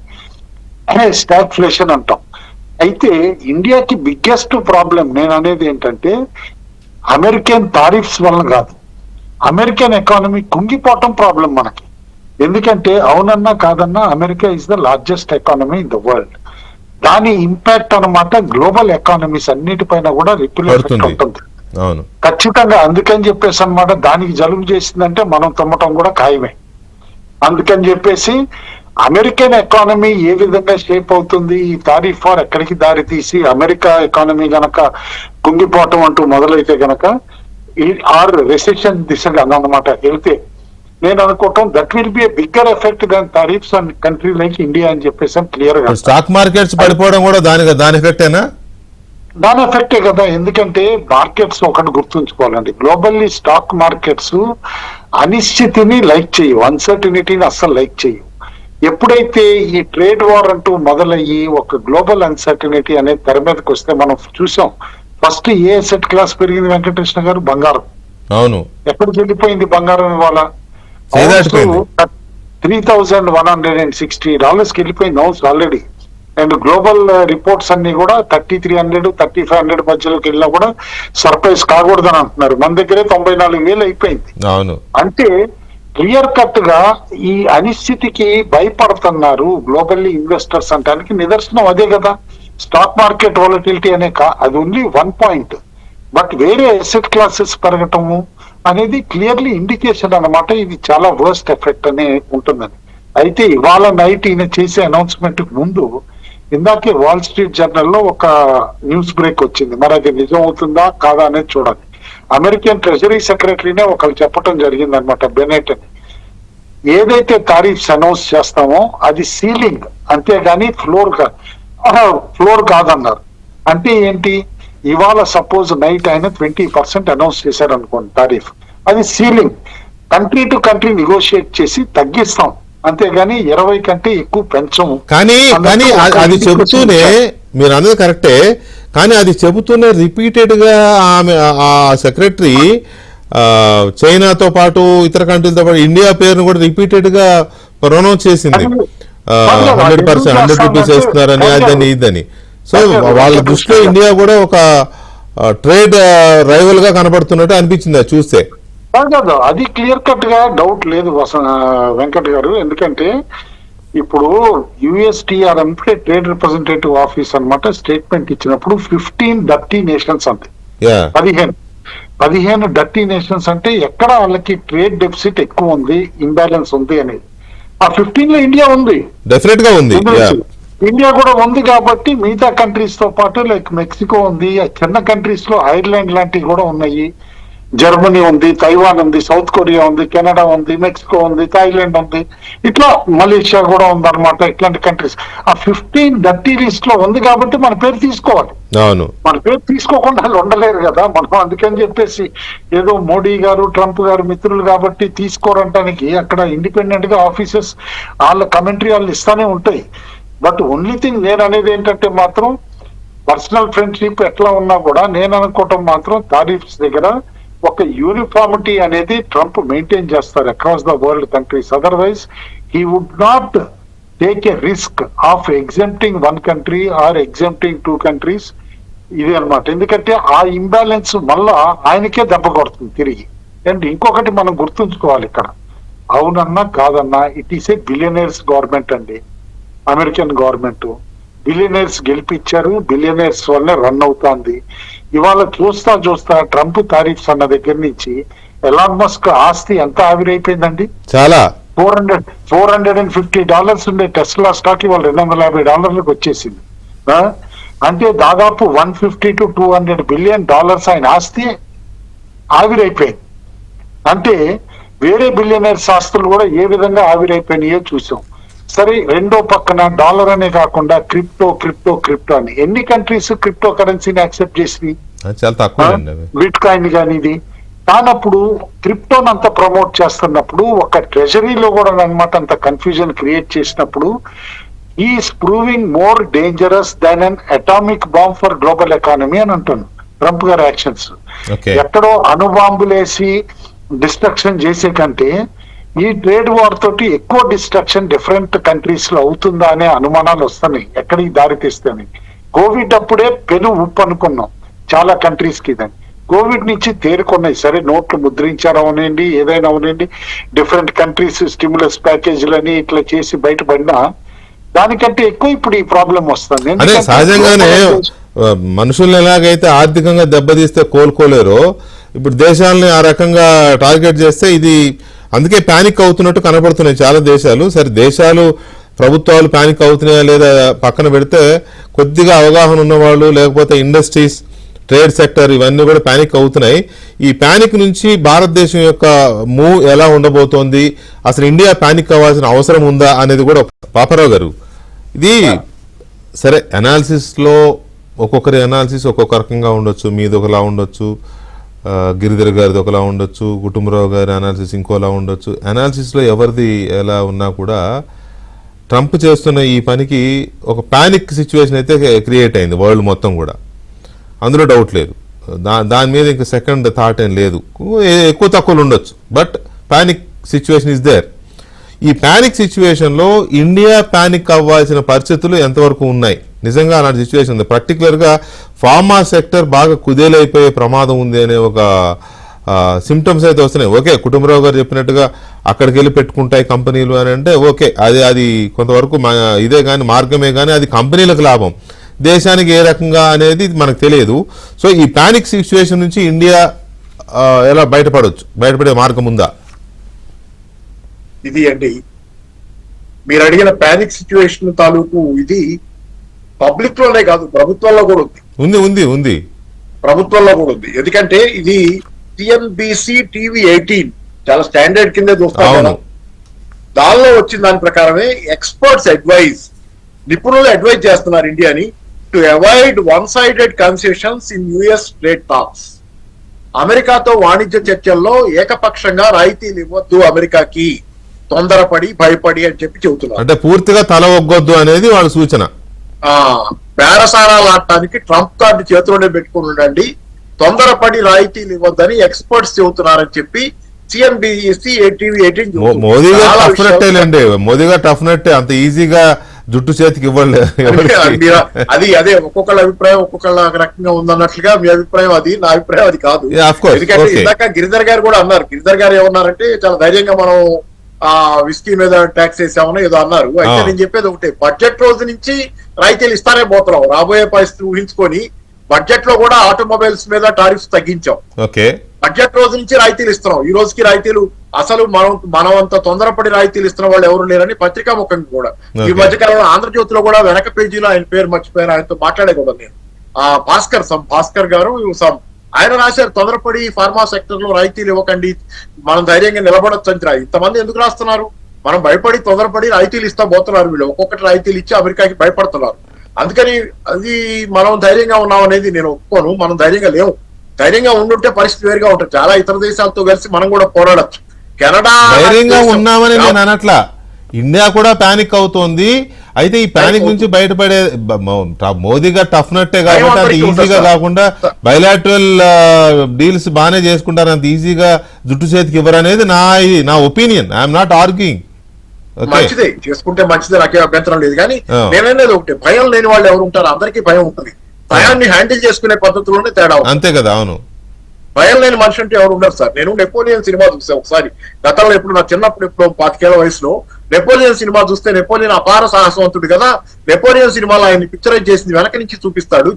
స్టాగ్ఫ్లేషన్ అంటాం. అయితే ఇండియాకి బిగ్గెస్ట్ ప్రాబ్లం నేను అనేది ఏంటంటే, అమెరికన్ టారిఫ్స్ వల్ల కాదు, అమెరికన్ ఎకానమీ కుంగిపోవటం ప్రాబ్లం మనకి. ఎందుకంటే అవునన్నా కాదన్నా America is the largest economy in the world. దాని ఇంపాక్ట్ అన్నమాట గ్లోబల్ ఎకానమీస్ అన్నిటిపైన కూడా రిపిల్ ఎఫెక్ట్ ఉంటుంది ఖచ్చితంగా. అందుకని చెప్పేసి అన్నమాట, దానికి జలుబు చేసిందంటే మనం తుమ్మటం కూడా ఖాయమే. అందుకని చెప్పేసి అమెరికన్ ఎకానమీ ఏ విధంగా షేప్ అవుతుంది, ఈ టారిఫ్ వార్ ఎక్కడికి దారి తీసి అమెరికా ఎకానమీ గనక కుంగిపోవటం అంటూ మొదలైతే గనక ఆర్ రెసెషన్ దిశగా అన్నమాట వెళ్తే, నేను అనుకోవటం that will be bigger effect than tariffs on country like India అని చెప్పేసి క్లియర్ గా. స్టాక్ మార్కెట్స్ పడిపోవడం కూడా దాని ఎఫెక్టేనా? దాని ఎఫెక్టే కదా. ఎందుకంటే మార్కెట్స్ ఒకటి గుర్తుంచుకోవాలండి, గ్లోబల్లీ స్టాక్ మార్కెట్స్ అనిశ్చితిని లైక్ చేయవు, అన్సర్టినిటీని అస్సలు లైక్ చేయవు. ఎప్పుడైతే ఈ ట్రేడ్ వార్ అంటూ మొదలయ్యి ఒక గ్లోబల్ అన్సర్టినిటీ అనేది తెర మీదకి వస్తే, మనం చూసాం ఫస్ట్ ఏ అసెట్ క్లాస్ పెరిగింది వెంకటకృష్ణ గారు? బంగారం. అవును, ఎక్కడికి వెళ్ళిపోయింది బంగారం? ఇవాళ చేదాటిపోయింది. $3,160 వెళ్ళిపోయింది house already. And global reports అన్ని కూడా 3,300 3,500 మధ్యలోకి వెళ్ళినా కూడా సర్ప్రైజ్ కాకూడదని అంటున్నారు. మన దగ్గరే 94,000 అయిపోయింది. అవును, అంటే క్లియర్ కట్ గా ఈ అనిశ్చితికి భయపడుతున్నారు గ్లోబల్లీ ఇన్వెస్టర్స్ అంటానికి నిదర్శనం అదే కదా. స్టాక్ మార్కెట్ వాలటిలిటీ అనే అది ఓన్లీ 1 పాయింట్, బట్ వేరే అసెట్ క్లాసెస్ పెరగటము అనేది క్లియర్లీ ఇండికేషన్ అన్నమాట. ఇది చాలా వర్స్ట్ ఎఫెక్ట్ అనే ఉంటుందని. అయితే ఇవాళ నైట్ ఈయన చేసే అనౌన్స్మెంట్ ముందు ఇందాకే వాల్ స్ట్రీట్ జర్నల్లో ఒక న్యూస్ బ్రేక్ వచ్చింది. మరి అది నిజం అవుతుందా కాదా అనేది చూడాలి. అమెరికన్ ట్రెజరీ సెక్రటరీనే ఒకరు చెప్పడం జరిగింది అనమాట, బెనెట్ అని. ఏదైతే టారిఫ్స్ అనౌన్స్ చేస్తామో అది సీలింగ్, అంతేగాని ఫ్లోర్ కాదన్నారు. అంటే ఏంటి? ఇవాళ సపోజ్ నైట్ ఆయన 20% అనౌన్స్ చేశారు అనుకోండి టారిఫ్, అది ceiling. Country to country negotiate చేసి తగ్గిస్తాం, అంతేగాని 20 కంటే ఎక్కువ పెంచము. కానీ అది చెబుతూనే, మీరు అన్నది కరెక్టే, కానీ అది చెబుతూనే రిపీటెడ్ గా ఆమె ఆ సెక్రటరీ చైనాతో పాటు ఇతర కంట్రీలతో పాటు ఇండియా పేరును కూడా రిపీటెడ్ గా ప్రొనౌన్స్ చేసింది. 100% రూపీస్ వేస్తున్నారని, అదని ఇదని. సో వాళ్ళ దృష్టిలో ఇండియా కూడా ఒక ట్రేడ్ రైవల్ గా కనబడుతున్నట్టు అనిపించింది అది చూస్తే. కాదు, అది క్లియర్ కట్ గా డౌట్ లేదు వెంకట్ గారు. ఎందుకంటే ఇప్పుడు యుఎస్టిఆర్ అంటే ట్రేడ్ రిప్రజెంటేటివ్ ఆఫీస్ అన్నమాట స్టేట్మెంట్ ఇచ్చినప్పుడు 15 డర్టీ నేషన్స్ అంతే, 15 డర్టీ నేషన్స్ అంటే ఎక్కడ వాళ్ళకి ట్రేడ్ డెఫిసిట్ ఎక్కువ ఉంది, ఇంబ్యాలెన్స్ ఉంది అనేది. ఆ 15 లో ఇండియా ఉంది, డెఫినెట్ గా ఉంది. ఇండియా కూడా ఉంది. కాబట్టి మిగతా కంట్రీస్ తో పాటు లైక్ మెక్సికో ఉంది, చిన్న కంట్రీస్ లో ఐర్లాండ్ లాంటివి కూడా ఉన్నాయి, జర్మనీ ఉంది, తైవాన్ ఉంది, సౌత్ కొరియా ఉంది, కెనడా ఉంది, మెక్సికో ఉంది, థాయిలాండ్ ఉంది, ఇట్లా మలేషియా కూడా ఉంది అనమాట. ఇట్లాంటి కంట్రీస్ ఆ 15 డర్టీ లిస్ట్ లో ఉంది కాబట్టి మన పేరు తీసుకోవాలి. అవును, మన పేరు తీసుకోకుండా వాళ్ళు ఉండలేరు కదా మనం. అందుకని చెప్పేసి ఏదో మోడీ గారు ట్రంప్ గారు మిత్రులు కాబట్టి తీసుకోవడానికి అక్కడ ఇండిపెండెంట్ గా ఆఫీసెస్ వాళ్ళ కమెంటరీ వాళ్ళు ఇస్తానే ఉంటాయి. బట్ ఓన్లీ థింగ్ నేను అనేది ఏంటంటే మాత్రం పర్సనల్ ఫ్రెండ్షిప్ ఎట్లా ఉన్నా కూడా నేను అనుకోవటం మాత్రం టారిఫ్స్ దగ్గర ఒక యూనిఫార్మిటీ అనేది ట్రంప్ మెయింటైన్ చేస్తారు across the world countries. Otherwise he would not take a risk of exempting 1 country or exempting 2 countries. ఇది అనమాట. ఎందుకంటే ఆ ఇంబ్యాలెన్స్ మళ్ళా ఆయనకే దెబ్బ కొడుతుంది తిరిగి. అండ్ ఇంకొకటి మనం గుర్తుంచుకోవాలి ఇక్కడ, అవునన్నా కాదన్నా it is a billionaires government అండి. అమెరికన్ గవర్నమెంట్ బిలియనర్స్ గెలిపించారు, బిలియనర్స్ వల్లే రన్ అవుతుంది. ఇవాళ చూస్తా ట్రంప్ టారిఫ్స్ అన్న దగ్గర నుంచి ఎలాన్ మస్క్ ఆస్తి ఎంత ఆవిరైపోయిందండి. చాలా $450 ఉండే టెస్లా స్టాక్ ఇవాళ $250 వచ్చేసింది. అంటే దాదాపు $150 to $200 బిలియన్ ఆయన ఆస్తి ఆవిరైపోయింది. అంటే వేరే బిలియనర్స్ ఆస్తులు కూడా ఏ విధంగా ఆవిరైపోయినాయో చూసాం. సరే, రెండో పక్కన డాలర్ అనే కాకుండా క్రిప్టో అని ఎన్ని కంట్రీస్ క్రిప్టో కరెన్సీని యాక్సెప్ట్ చేసినాయి? చాలా తక్కువ. బిట్ కాయిన్ కానీ ఇది కానప్పుడు క్రిప్టోని అంత ప్రమోట్ చేస్తున్నప్పుడు ఒక ట్రెజరీలో కూడా అనమాట అంత కన్ఫ్యూజన్ క్రియేట్ చేసినప్పుడు is proving more dangerous than an atomic bomb for global economy అని అంటాను ట్రంప్ గారి యాక్షన్స్. ఎక్కడో అణుబాంబులేసి డిస్ట్రక్షన్ చేసే కంటే ఈ ట్రేడ్ వార్ తోటి ఎక్కువ డిస్ట్రక్షన్ డిఫరెంట్ కంట్రీస్ లో అవుతుందా అనే అనుమానాలు వస్తున్నాయి ఎక్కడికి దారి తీస్తాయని. కోవిడ్ అప్పుడే పెను ఉప్పు అనుకున్నాం చాలా కంట్రీస్ కి. దాన్ని కోవిడ్ నుంచి తేరుకున్నాయి. సరే, నోట్లు ముద్రించారు అవనండి, ఏదైనా అవనండి, డిఫరెంట్ కంట్రీస్ స్టిమ్యులస్ ప్యాకేజీలని ఇట్లా చేసి బయటపడినా దానికంటే ఎక్కువ ఇప్పుడు ఈ ప్రాబ్లం వస్తుంది. అదే సహజంగానే మనుషుల్ని ఎలాగైతే ఆర్థికంగా దెబ్బతీస్తే కోలుకోలేరో ఇప్పుడు దేశాలని ఆ రకంగా టార్గెట్ చేస్తే ఇది అందుకే ప్యానిక్ అవుతున్నట్టు కనపడుతున్నాయి చాలా దేశాలు. సరే, దేశాలు ప్రభుత్వాలు ప్యానిక్ అవుతున్నాయా లేదా పక్కన పెడితే కొద్దిగా అవగాహన ఉన్నవాళ్ళు లేకపోతే ఇండస్ట్రీస్, ట్రేడ్ సెక్టర్ ఇవన్నీ కూడా ప్యానిక్ అవుతున్నాయి. ఈ ప్యానిక్ నుంచి భారతదేశం యొక్క మూవ్ ఎలా ఉండబోతోంది, అసలు ఇండియా ప్యానిక్ అవ్వాల్సిన అవసరం ఉందా అనేది కూడా. పాపారావు గారు, ఇది సరే అనాలిసిస్లో ఒక్కొక్కరి అనాలిసిస్ ఒక్కొక్క రకంగా ఉండొచ్చు, మీది ఒకలా ఉండొచ్చు, గిరిధర్ గారిది ఒకలా ఉండొచ్చు, కుటుంబరావు గారి అనాలిసిస్ ఇంకోలా ఉండొచ్చు. అనాలిసిస్లో ఎవరిది ఎలా ఉన్నా కూడా ట్రంప్ చేస్తున్న ఈ పనికి ఒక పానిక్ సిచ్యువేషన్ అయితే క్రియేట్ అయింది వరల్డ్ మొత్తం కూడా. అందులో డౌట్ లేదు. దాని మీద ఇంకా సెకండ్ థాట్ ఏం లేదు. ఎక్కువ తక్కువలు ఉండొచ్చు, but panic situation is there. ఈ పానిక్ సిచ్యువేషన్లో ఇండియా పానిక్ అవ్వాల్సిన పరిస్థితులు ఎంతవరకు ఉన్నాయి? నిజంగా అలాంటి సిచ్యువేషన్ ఉంది. పర్టికులర్గా ఫార్మా సెక్టర్ బాగా కుదేలైపోయే ప్రమాదం ఉంది అనే ఒక సిమ్టమ్స్ అయితే వస్తున్నాయి. ఓకే, కుటుంబరావు గారు చెప్పినట్టుగా అక్కడికి వెళ్ళి పెట్టుకుంటాయి కంపెనీలు అని అంటే ఓకే, అది కొంతవరకు ఇదే కానీ మార్గమే, కానీ అది కంపెనీలకు లాభం, దేశానికి ఏ రకంగా అనేది మనకు తెలియదు. సో ఈ పానిక్ సిచ్యువేషన్ నుంచి ఇండియా ఎలా బయటపడే మార్గం ఉందా? ఇది అండి మీరు అడిగిన పానిక్ సిచ్యువేషన్ తాలూకు ఇది పబ్లిక్ లోనే కాదు, ప్రభుత్వంలో కూడా ఉంది. ప్రభుత్వంలో కూడా ఉంది. ఎందుకంటే ఇది సిఎన్బిసి టీవీ 18 చాలా స్టాండర్డ్ కింద చూస్తాను. దానిలో వచ్చిన దాని ప్రకారమే ఎక్స్పర్ట్స్ అడ్వైజ్, నిపుణులు అడ్వైజ్ చేస్తున్నారు ఇండియాని to avoid one sided concessions in US trade talks. అమెరికాతో వాణిజ్య చర్చల్లో ఏకపక్షంగా రాయితీలు ఇవ్వద్దు అమెరికాకి, తొందరపడి భయపడి అని చెప్పి చెబుతున్నారు. అంటే పూర్తిగా తల ఒగ్గొద్దు అనేది వాళ్ళ సూచన. బేరసారాలు ఆడటానికి ట్రంప్ కార్డు చేతిలోనే పెట్టుకుని ఉండండి, తొందరపడి రాయితీలు ఇవ్వద్దని ఎక్స్పర్ట్స్ చెబుతున్నారని చెప్పి సిఎన్బిసి టీవీ 18 మోదీ గారు టఫ్ నట్టే, అంత ఈజీగా జుట్టు చేతికి ఇవ్వలేదు. అదే ఒక్కొక్కళ్ళ అభిప్రాయం ఒక్కొక్కళ్ళ రకంగా ఉందన్నట్లుగా మీ అభిప్రాయం అది, నా అభిప్రాయం అది కాదు. ఎందుకంటే ఇందాక గిరిధర్ గారు కూడా అన్నారు. గిరిధర్ గారు ఏమన్నారంటే చాలా ధైర్యంగా మనం విస్కీ మీద ట్యాక్స్ వేసామని ఏదో అన్నారు. అయితే నేను చెప్పేది ఒకటే, బడ్జెట్ రోజు నుంచి రాయితీలు ఇస్తానే పోతున్నాం. రాబోయే పరిస్థితి ఊహించుకొని బడ్జెట్ లో కూడా ఆటోమొబైల్స్ మీద టారిఫ్స్ తగ్గించాం. బడ్జెట్ రోజు నుంచి రాయితీలు ఇస్తున్నాం. ఈ రోజుకి రాయితీలు అసలు మనం అంత తొందరపడి రాయితీలు ఇస్తున్న వాళ్ళు ఎవరు లేరని పత్రికా ముఖంగా కూడా ఈ మధ్యకాలంలో ఆంధ్రజ్యోతిలో కూడా వెనక పేజీలో ఆయన పేరు మర్చిపోయారు, ఆయనతో మాట్లాడే కూడా నేను భాస్కర్ గారు ఆయన రాశారు, తొందరపడి ఫార్మా సెక్టర్ లో రాయితీలు ఇవ్వకండి, మనం ధైర్యంగా నిలబడొచ్చు అని. ఇంతమంది ఎందుకు రాస్తున్నారు? మనం భయపడి తొందరపడి రాయితీలు ఇస్తా పోతున్నారు వీళ్ళు, ఒక్కొక్కటి రాయితీలు ఇచ్చి అమెరికాకి భయపడుతున్నారు. అందుకని అది మనం ధైర్యంగా ఉన్నాం అనేది నేను ఒప్పుకోను. మనం ధైర్యంగా లేవు. ధైర్యంగా ఉండుంటే పరిస్థితి వేరుగా ఉంటుంది. చాలా ఇతర దేశాలతో కలిసి మనం కూడా పోరాడచ్చు. కెనడా ధైర్యంగా ఉన్నామని నేను అనట్లా, ఇండియా కూడా పానిక్ అవుతోంది. అయితే ఈ పానిక్ నుంచి బయటపడే మోదీ గారు టఫ్ నట్టే కాబట్టి అంత ఈజీగా కాకుండా బయలాటరల్ డీల్స్ బాగానే చేసుకుంటారు, అంత ఈజీగా జుట్టు చేతికి ఇవ్వరు అనేది నా ఒపీనియన్. I'm not arguing. మంచిదే, చేసుకుంటే మంచిదే, నాకే అభ్యంతరం లేదు. కానీ నేననేది ఒకటి, భయం లేని వాళ్ళు ఎవరు ఉంటారు? అందరికీ భయం ఉంటుంది. భయాన్ని హ్యాండిల్ చేసుకునే పద్ధతిలోనే తేడా అంతే కదా. అవును, భయం లేని మనిషి అంటే ఎవరు ఉండరు సార్. నేను నెపోలియన్ సినిమా చూసాను ఒకసారి గతంలో, ఎప్పుడు నా చిన్నప్పుడు ఎప్పుడు 25 ఏళ్ల వయసులో నెపోలియన్ సినిమా చూస్తే, నెపోలియన్ అపార సాహసవంతుడు కదా. నెపోలియన్ సినిమాలో ఆయన పిక్చరైజ్ చేసింది వెనక నుంచి చూపిస్తాడు.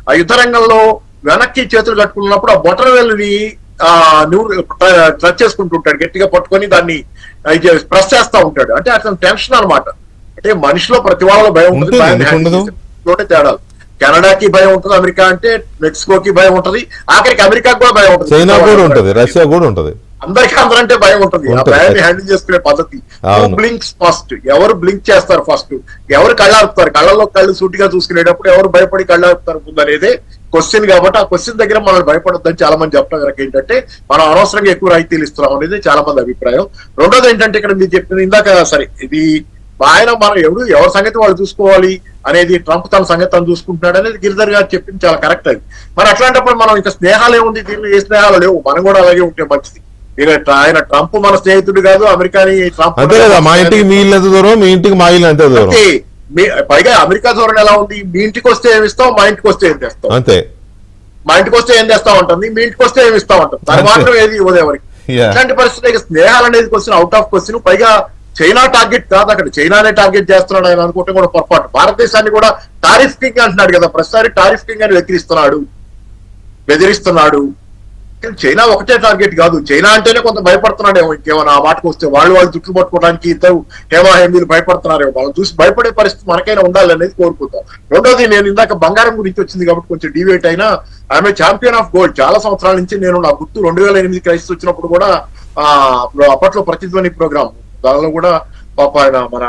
ఆ యుద్ధ రంగంలో వెనక్కి చేతులు కట్టుకున్నప్పుడు ఆ బొటన వేలుని టచ్ చేసుకుంటుంటాడు, గట్టిగా పట్టుకొని దాన్ని ప్రెస్ చేస్తా ఉంటాడు. అంటే అతను టెన్షన్ అనమాట. అంటే మనిషిలో ప్రతి వాళ్ళలో భయం ఉంటుంది. తేడాలు కెనడాకి భయం ఉంటుంది, అమెరికా అంటే మెక్సికోకి భయం ఉంటుంది, ఆఖరికి అమెరికాకి కూడా భయం ఉంటుంది, చైనా కూడా ఉంటుంది, రష్యా కూడా ఉంటుంది. అందరికీ అందరంటే భయం ఉంటుంది. ఆ భయాన్ని హ్యాండిల్ చేసుకునే పద్ధతి. బ్లింక్స్ ఫస్ట్, ఎవరు బ్లింక్ చేస్తారు ఫస్ట్, ఎవరు కళ్ళారుతారు, కళ్ళలో కళ్ళు సూటిగా చూసుకునేటప్పుడు ఎవరు భయపడి కళ్ళారుతారు ముందు అనేదే క్వశ్చన్. కాబట్టి ఆ క్వశ్చన్ దగ్గర మనం భయపడొద్దని చాలా మంది చెప్పడం కనుక ఏంటంటే మనం అనవసరంగా ఎక్కువ రాయితీలు ఇస్తున్నాం అనేది చాలా మంది అభిప్రాయం. రెండోది ఏంటంటే ఇక్కడ మీరు చెప్పిన ఇందాక సరే, ఇది ఆయన మనం ఎవరి సంగతి వాళ్ళు చూసుకోవాలి అనేది, ట్రంప్ తన సంగతి తను చూసుకుంటున్నాడు అనేది గిరిధర్ గారు చెప్పింది చాలా కరెక్ట్. అది మరి అట్లాంటప్పుడు మనం ఇంకా స్నేహాలు ఏముంది, దీనిలో ఏ స్నేహాలు లేవు, మనం కూడా అలాగే ఉంటే మంచిది. ఆయన ట్రంప్ మన స్నేహితుడు కాదు, అమెరికాని ట్రంప్ మా ఇంటికి మీ ఇల్లు ఎంత దూరం, మీ ఇంటికి మా ఇల్లు ఎంత దూరం. పైగా అమెరికా ధోరణి ఎలా ఉంది, మీ ఇంటికి వస్తే ఏమి ఇస్తాం, మా ఇంటికి వస్తే ఏం తెస్తాం, అంతే. మా ఇంటికి వస్తే ఏం తెస్తా ఉంటుంది, మీ ఇంటికి వస్తే ఏమి ఇస్తా ఉంటుంది, దాని మాత్రం ఏది ఇవ్వదు ఎవరికి. ఇట్లాంటి పరిస్థితి స్నేహాలు అనేది క్వశ్చన్, అవుట్ ఆఫ్ క్వశ్చన్. పైగా చైనా టార్గెట్ కాదు, అక్కడ చైనానే టార్గెట్ చేస్తున్నాడు ఆయన అనుకుంటే కూడా పొరపాటు. భారతదేశాన్ని కూడా టారిఫ్ కింగ్ అంటున్నాడు కదా, ప్రతిసారి టారిఫ్ కింగ్ అని బెదిరిస్తున్నాడు. చైనా ఒకటే టార్గెట్ కాదు, చైనా అంటేనే కొంత భయపడుతున్నాడేమో. ఇంకేమైనా ఆ మాటకు వస్తే వాళ్ళు జుట్లు పట్టుకోవడానికి ఇద్దరు హేమాహేమీలు భయపడుతున్నారేమో. వాళ్ళని చూసి భయపడే పరిస్థితి మనకైనా ఉండాలనేది కోరుకుంటాం. రెండోది, నేను ఇందాక బంగారం గురించి వచ్చింది కాబట్టి కొంచెం డివేట్ అయినా, ఆమె ఛాంపియన్ ఆఫ్ గోల్డ్. చాలా సంవత్సరాల నుంచి నేను, నా గుర్తు 2008 క్రైసిస్ వచ్చినప్పుడు కూడా అప్పట్లో ప్రతిధ్వని ప్రోగ్రామ్, దానిలో కూడా పాప ఆయన మన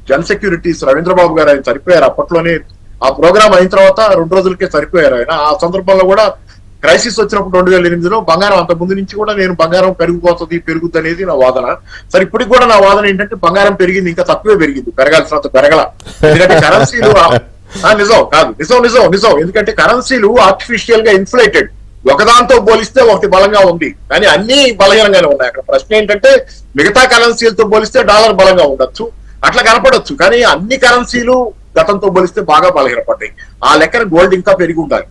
జన్ సెక్యూరిటీస్ రవీంద్రబాబు గారు ఆయన చనిపోయారు. అప్పట్లోనే ఆ ప్రోగ్రామ్ అయిన తర్వాత 2 రోజులకే చనిపోయారు ఆయన. ఆ సందర్భంలో కూడా క్రైసిస్ వచ్చినప్పుడు 2008లో బంగారం, అంత ముందు నుంచి కూడా నేను బంగారం పెరుగుద్ది అనేది నా వాదన. సరే, ఇప్పటికి కూడా నా వాదన ఏంటంటే బంగారం పెరిగింది, ఇంకా తక్కువే పెరిగింది, పెరగాల్సినంత పెరగల. ఎందుకంటే నిజం కాదు, నిజం నిజం నిజం. ఎందుకంటే కరెన్సీలు ఆర్టిఫిషియల్ గా ఇన్ఫ్లేటెడ్, ఒకదాంతో పోలిస్తే ఒకటి బలంగా ఉంది, కానీ అన్ని బలహీనంగానే ఉన్నాయి. అక్కడ ప్రశ్న ఏంటంటే మిగతా కరెన్సీలతో పోలిస్తే డాలర్ బలంగా ఉండొచ్చు, అట్లా కనపడొచ్చు, కానీ అన్ని కరెన్సీలు గతంతో పోలిస్తే బాగా బలహీనపడ్డాయి. ఆ లెక్కన గోల్డ్ ఇంకా పెరిగి ఉండాలి.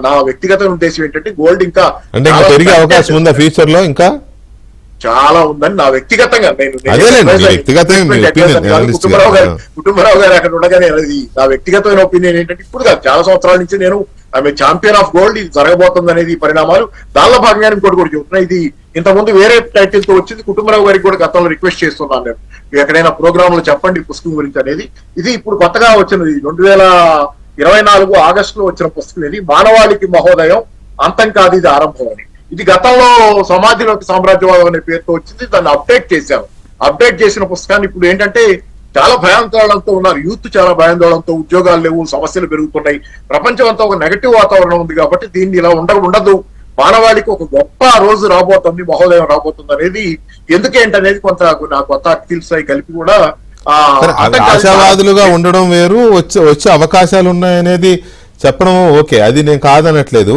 నా వ్యక్తిగత ఉద్దేశం ఏంటంటే గోల్డ్ ఇంకా అంటే పెరిగే అవకాశం ఉందా ఫ్యూచర్ లో? ఇంకా చాలా ఉందని నా వ్యక్తిగతంగా కుటుంబరావు గారు అక్కడ ఉండగానే అది నా వ్యక్తిగతమైన ఒపీనియన్ ఏంటంటే, ఇప్పుడు కాదు చాలా సంవత్సరాల నుంచి నేను ఆమె ఛాంపియన్ ఆఫ్ గోల్డ్, ఇది జరగబోతుంది అనేది పరిణామాలు. దానిలో భాగంగా ఇంకోటి కూడా చెబుతున్నా, ఇది ఇంతకుముందు వేరే టైటిల్ తో వచ్చింది. కుటుంబరావు గారికి కూడా గతంలో రిక్వెస్ట్ చేస్తున్నాను నేను, ఎక్కడైనా ప్రోగ్రామ్ లో చెప్పండి పుస్తకం గురించి అనేది. ఇది ఇప్పుడు కొత్తగా వచ్చినది 2024 ఆగస్టులో వచ్చిన పుస్తకం. ఇది మానవాళికి మహోదయం, అంతం కాదు ఇది ఆరంభం అని. ఇది గతంలో సమాధిలోకి సామ్రాజ్యవాదం అనే పేరుతో వచ్చింది. దాన్ని అప్డేట్ చేశాను. అప్డేట్ చేసిన పుస్తకాన్ని ఇప్పుడు ఏంటంటే చాలా భయాందోళనతో ఉన్నారు యూత్, చాలా భయాందోళనతో, ఉద్యోగాలు లేవు, సమస్యలు పెరుగుతున్నాయి, ప్రపంచం అంతా ఒక నెగటివ్ వాతావరణం ఉంది. కాబట్టి దీన్ని ఇలా ఉండదు, మానవాళికి ఒక గొప్ప రోజు రాబోతుంది, మహోదయం రాబోతుంది అనేది ఎందుకేంటనేది కొంత నాకు కొత్త ఆర్టికల్స్ అవి కలిపి కూడా ఆశావాదులుగా ఉండడం వేరు, వచ్చే అవకాశాలు ఉన్నాయనేది చెప్పడం ఓకే, అది నేను కాదనట్లేదు.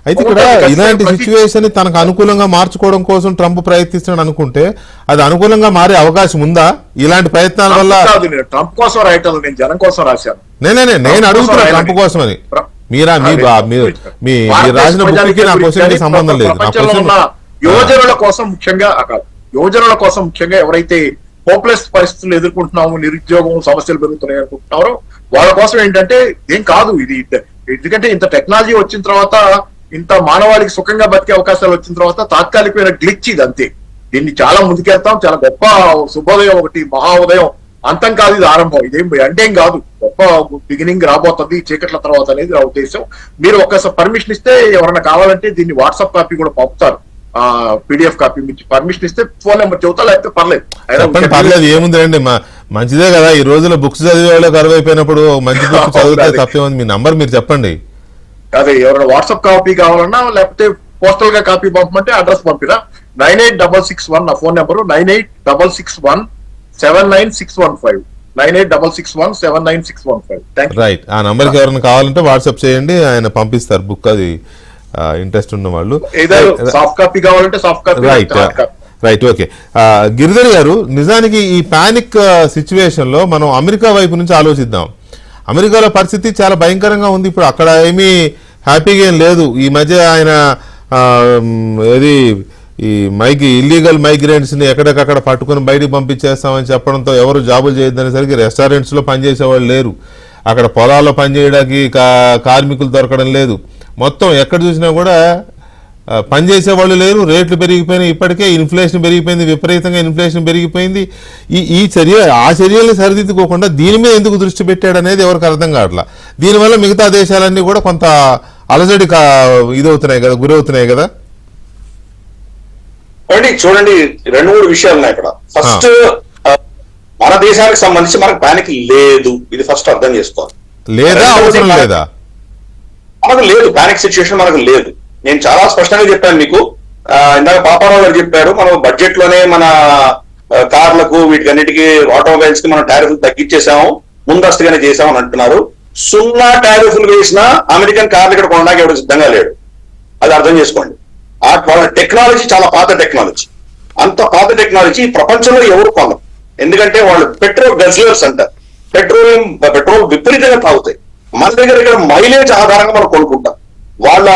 అయితే ఇక్కడ ఇలాంటి సిచ్యువేషన్ తనకు అనుకూలంగా మార్చుకోవడం కోసం ట్రంప్ ప్రయత్నిస్తున్నాడు అనుకుంటే అది అనుకూలంగా మారే అవకాశం ఉందా ఇలాంటి ప్రయత్నాల వల్ల? ట్రంప్ కోసం రాయటం, నేను జనం కోసం రాశాను. నేను అడుగుతున్నా ట్రంప్ కోసం అని. మీరు రాసిన బుక్కి నా క్వశ్చన్కి సంబంధం లేదు. యువజనుల కోసం ముఖ్యంగా ఎవరైతే హోప్లెస్ పరిస్థితులు ఎదుర్కొంటున్నాము, నిరుద్యోగం సమస్యలు పెరుగుతున్నాయి అనుకుంటున్నారో వాళ్ళ కోసం ఏంటంటే ఏం కాదు ఇది. ఎందుకంటే ఇంత టెక్నాలజీ వచ్చిన తర్వాత, ఇంత మానవాళికి సుఖంగా బతికే అవకాశాలు వచ్చిన తర్వాత తాత్కాలికమైన గ్లిచ్ ఇది, అంతే. దీన్ని చాలా ముందుకెళ్తాం, చాలా గొప్ప శుభోదయం, ఒకటి మహా ఉదయం, అంతం కాదు ఇది ఆరంభం. ఇదేం అంటేం కాదు, గొప్ప బిగినింగ్ రాబోతుంది చీకట్ల తర్వాత అనేది నా ఉద్దేశం. మీరు ఒక్కసారి పర్మిషన్ ఇస్తే ఎవరైనా కావాలంటే దీన్ని వాట్సాప్ కాపీ కూడా పంపుతారు, పీడిఎఫ్ కాపీ. మీకు పర్మిషన్ ఇస్తే ఫోన్ నెంబర్ చెబుతా, లేకపోతే పర్లేదు. ఏముందండి, మంచిదే కదా. ఈ రోజుల్లో బుక్స్ చదివే వాళ్ళకి అరవైపోయినప్పుడు మంచి బుక్ చదివితే తప్పే ఉంది. మీ నంబర్ మీరు చెప్పండి. అదే ఎవరైనా వాట్సాప్ కాపీ కావాలన్నా, లేకపోతే పోస్టల్ గా కాపీ పంపమంటే అడ్రస్ పంపిరా. 986661 నా ఫోన్ నెంబరు, 9866179615, 9866179615. రైట్. ఆ నంబర్ కి ఎవరైనా కావాలంటే వాట్సాప్ చేయండి, ఆయన పంపిస్తారు బుక్. అది ఇంట్రెస్ట్ ఉన్న వాళ్ళు. సాఫ్ట్ కాపీ కావాలంటే soft copy. Right, okay. Giridhar గారు, నిజానికి ఈ పానిక్ సిచ్యువేషన్ లో మనం అమెరికా వైపు నుంచి ఆలోచిద్దాం. అమెరికాలో పరిస్థితి చాలా భయంకరంగా ఉంది. ఇప్పుడు అక్కడ ఏమీ హ్యాపీగా ఏం లేదు. ఈ మధ్య ఆయన ఈ ఇల్లీగల్ మైగ్రెంట్స్ ని ఎక్కడికక్కడ పట్టుకుని బయటికి పంపించేస్తామని చెప్పడంతో ఎవరు జాబులు చేయొద్దనేసరికి రెస్టారెంట్స్ లో పనిచేసే వాళ్ళు లేరు, అక్కడ పొలాల్లో పనిచేయడానికి కార్మికులు దొరకడం లేదు. మొత్తం ఎక్కడ చూసినా కూడా పనిచేసే వాళ్ళు లేరు, రేట్లు పెరిగిపోయినాయి. ఇప్పటికే ఇన్ఫ్లేషన్ పెరిగిపోయింది, విపరీతంగా ఇన్ఫ్లేషన్ పెరిగిపోయింది. ఆ చర్యల్ని సరిదిద్దుకోకుండా దీని మీద ఎందుకు దృష్టి పెట్టాడు అనేది ఎవరికి అర్థం కావట్లా. దీనివల్ల మిగతా దేశాలన్నీ కూడా కొంత అలజడి ఇదవుతున్నాయి కదా, గురవుతున్నాయి కదా. చూడండి, 2-3 విషయాలు ఉన్నాయి ఇక్కడ. ఫస్ట్, మన దేశానికి సంబంధించి మనకు పానిక్ లేదు, ఇది ఫస్ట్ అర్థం చేసుకోవాలి. లేదా అవసరం లేదా? మనకు లేదు, పానిక్ సిచ్యువేషన్ మనకు లేదు. నేను చాలా స్పష్టంగా చెప్పాను మీకు. ఇందాక పాపారావు గారు చెప్పారు, మనం బడ్జెట్ లోనే మన కార్లకు వీటికన్నిటికీ ఆటోమొబైల్స్ కి మనం టారిఫ్లు తగ్గించేసాము, ముందస్తుగానే చేసామని అంటున్నారు. 0 టారిఫ్లు వేసినా అమెరికన్ కార్లు ఇక్కడ కొనడానికి ఎవరు సిద్ధంగా లేడు, అది అర్థం చేసుకోండి. వాళ్ళ టెక్నాలజీ చాలా పాత టెక్నాలజీ, అంత పాత టెక్నాలజీ ప్రపంచంలో ఎవరు కొనరు. ఎందుకంటే వాళ్ళు పెట్రోల్ గజ్లర్స్ అంటారు, పెట్రోల్ విపరీతంగా తాగుతాయి. మన దగ్గర ఇక్కడ మైలేజ్ ఆధారంగా మనం కొనుక్కుంటాం. వాళ్ళ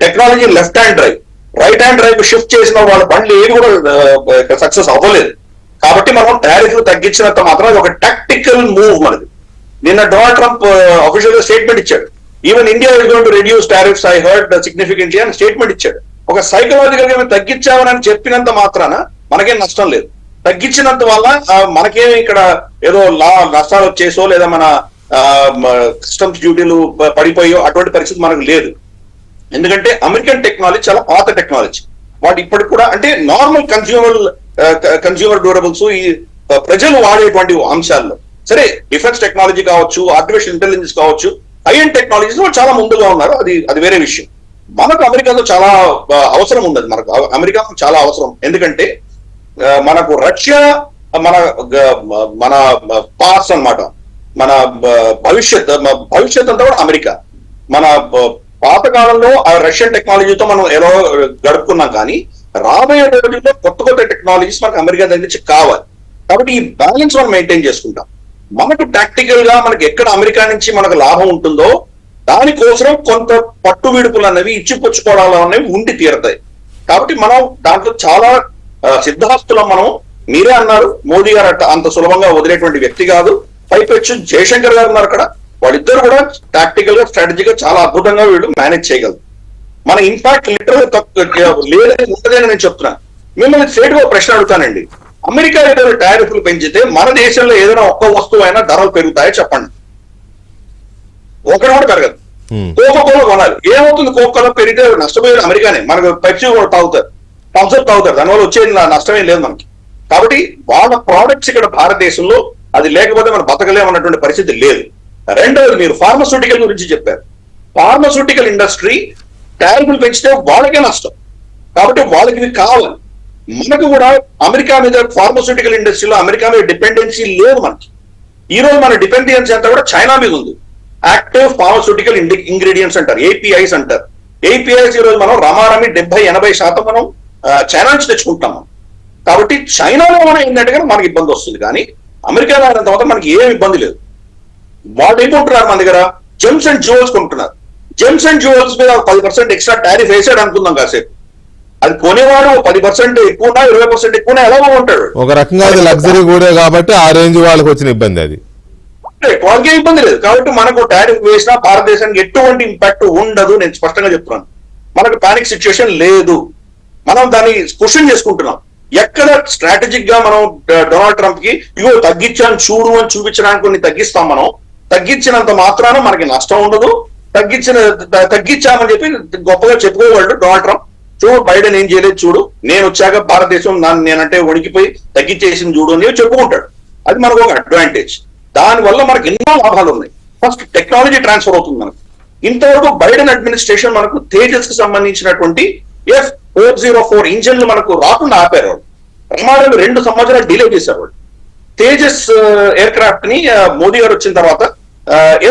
technology left hand drive, right hand drive shift చేసిన వాళ్ళ బండ్లు ఏవి కూడా సక్సెస్ అవ్వలేదు. కాబట్టి మనం టారిఫ్లు తగ్గించినంత మాత్రం ఒక టాక్టికల్ మూవ్ మనది. నిన్న డొనాల్డ్ ట్రంప్ అఫీషియల్ గా స్టేట్మెంట్ ఇచ్చాడు, even India is going to reduce tariffs I heard significantly అని స్టేట్మెంట్ ఇచ్చాడు. ఒక సైకలాజికల్ గా మేము తగ్గించామని చెప్పినంత మాత్రాన మనకేం నష్టం లేదు. తగ్గించినంత వల్ల మనకేం ఇక్కడ ఏదో నష్టాలు వచ్చేసో లేదా మన కస్టమ్స్ డ్యూటీలు పడిపోయో అటువంటి పరిస్థితి మనకు లేదు. ఎందుకంటే అమెరికన్ టెక్నాలజీ చాలా పాత టెక్నాలజీ. వాటి ఇప్పటికి కూడా అంటే నార్మల్ కన్స్యూమర్ డ్యూరబుల్స్, ఈ ప్రజలు వాడేటువంటి అంశాల్లో సరే, డిఫెన్స్ టెక్నాలజీ కావచ్చు, ఆర్టిఫిషియల్ ఇంటెలిజెన్స్ కావచ్చు, హై అండ్ టెక్నాలజీస్ చాలా ముందుగా ఉన్నారు. అది వేరే విషయం. మనకు అమెరికాలో చాలా అవసరం ఉంది, మనకు అమెరికాలో చాలా అవసరం. ఎందుకంటే మనకు రష్యా మన పార్ట్స్ అన్నమాట, మన భవిష్యత్ అంతా కూడా అమెరికా. మన పాతకాలంలో ఆ రష్యన్ టెక్నాలజీతో మనం ఎలా గడుపుకున్నాం, కానీ రాబోయే రోజుల్లో కొత్త కొత్త టెక్నాలజీస్ మనకు అమెరికా దగ్గర నుంచి కావాలి. కాబట్టి ఈ బ్యాలెన్స్ మనం మెయింటైన్ చేసుకుంటాం. మనకు ప్రాక్టికల్ గా మనకి ఎక్కడ అమెరికా నుంచి మనకు లాభం ఉంటుందో దానికోసం కొంత పట్టు విడుపులు అనేవి ఇచ్చిపుచ్చుకోవడాలు అనేవి ఉండి తీరతాయి. కాబట్టి మనం దాంట్లో చాలా సిద్ధాస్తులం. మనం మీరే అన్నారు, మోదీ గారు అంత సులభంగా వదిలేటువంటి వ్యక్తి కాదు. పైపెచ్చు జయశంకర్ గారు ఉన్నారు అక్కడ, వాళ్ళిద్దరు కూడా టాక్టికల్ గా స్ట్రాటజీగా చాలా అద్భుతంగా వీళ్ళు మేనేజ్ చేయగలరు. మన ఇంపాక్ట్ లిటరల్ లేదని ఉంటదని నేను చెప్తున్నాను. మిమ్మల్ని స్ట్రేట్ గా ప్రశ్న అడుగుతానండి, అమెరికా ఏదైనా టారిఫ్లు పెంచితే మన దేశంలో ఏదైనా ఒక్క వస్తువు అయినా ధరలు పెరుగుతాయో చెప్పండి? ఒకటి కూడా పెరగదు. కోకోకోలా కొనాలి, ఏమవుతుంది? కోకోకోలా పెరిగితే నష్టపోయేది అమెరికానే. మనకు పెప్సీ కూడా తాగుతారు, థమ్స్అప్ తాగుతారు, దానివల్ల వచ్చే నష్టమేం లేదు మనకి. కాబట్టి వాళ్ళ ప్రోడక్ట్స్ ఇక్కడ భారతదేశంలో అది లేకపోతే మనం బతకలేమన్నటువంటి పరిస్థితి లేదు. రెండవది, మీరు ఫార్మస్యూటికల్ గురించి చెప్పారు. ఫార్మస్యూటికల్ ఇండస్ట్రీ టారిఫ్లు పెంచితే వాళ్ళకే నష్టం, కాబట్టి వాళ్ళకి ఇవి కావాలి. మనకు కూడా అమెరికా మీద ఫార్మస్యూటికల్ ఇండస్ట్రీలో అమెరికా మీద డిపెండెన్సీ లేదు మనకి. ఈ రోజు మన డిపెండెన్సీ అంతా కూడా చైనా మీద ఉంది. యాక్టివ్ ఫార్మస్యూటికల్ ఇంగ్రీడియంట్స్ అంటారు, ఏపీఐస్ అంటారు. ఏపీఐస్ ఈ రోజు మనం రమారమి 70-80% మనం చైనా నుంచి తెచ్చుకుంటాం. కాబట్టి చైనాలో మనం ఏంటంటే మనకి ఇబ్బంది వస్తుంది, కానీ అమెరికాలో అయిన తర్వాత మనకి ఏం ఇబ్బంది లేదు. వాళ్ళు ఏముంటున్నారు మన దగ్గర? జెమ్స్ అండ్ జ్యువెల్స్ కొంటున్నారు. జెమ్స్ అండ్ జ్యువెల్స్ మీద 10% ఎక్స్ట్రా టారిఫ్ వేసాడు అనుకుందాం కాసేపు, అది కొనేవాడు 10% ఎక్కువ 20% ఎక్కువ ఎలాగో ఉంటాడు. ఒక రకంగా అది లగ్జరీ కూడా కాబట్టి ఆ రేంజ్ వాళ్ళకి వచ్చిన ఇబ్బంది అది. వాళ్ళకి ఇబ్బంది లేదు. కాబట్టి మనకు టారిఫ్ వేసినా భారతదేశానికి ఎటువంటి ఇంపాక్ట్ ఉండదు. నేను స్పష్టంగా చెప్తున్నాను, మనకు పానిక్ సిచ్యుయేషన్ లేదు. మనం దాన్ని క్వశ్చన్ చేసుకుంటున్నాం. ఎక్కడ స్ట్రాటజిక్ గా మనం డొనాల్డ్ ట్రంప్ కి ఇగో తగ్గించాను చూడు అని చూపించడానికి కొన్ని తగ్గిస్తాం. మనం తగ్గించినంత మాత్రాన మనకి నష్టం ఉండదు. తగ్గించామని చెప్పి గొప్పగా చెప్పుకోగలడు డొనాల్డ్ ట్రంప్. చూడు బైడెన్ ఏం చేయలేదు, చూడు నేను వచ్చాక భారతదేశం నేనంటే వణికిపోయి తగ్గించేసింది చూడు అని చెప్పుకుంటాడు. అది మనకు ఒక అడ్వాంటేజ్. దానివల్ల మనకు ఎన్నో లాభాలు ఉన్నాయి. ఫస్ట్ టెక్నాలజీ ట్రాన్స్ఫర్ అవుతుంది మనకు. ఇంతవరకు బైడెన్ అడ్మినిస్ట్రేషన్ మనకు తేజస్ కి సంబంధించినటువంటి F404 ఇంజన్లు మనకు రాకుండా ఆపారు. రమారమి 2 సంవత్సరాలు డిలే చేశారు వాళ్ళు. తేజస్ ఎయిర్ క్రాఫ్ట్ ని మోదీ గారు వచ్చిన తర్వాత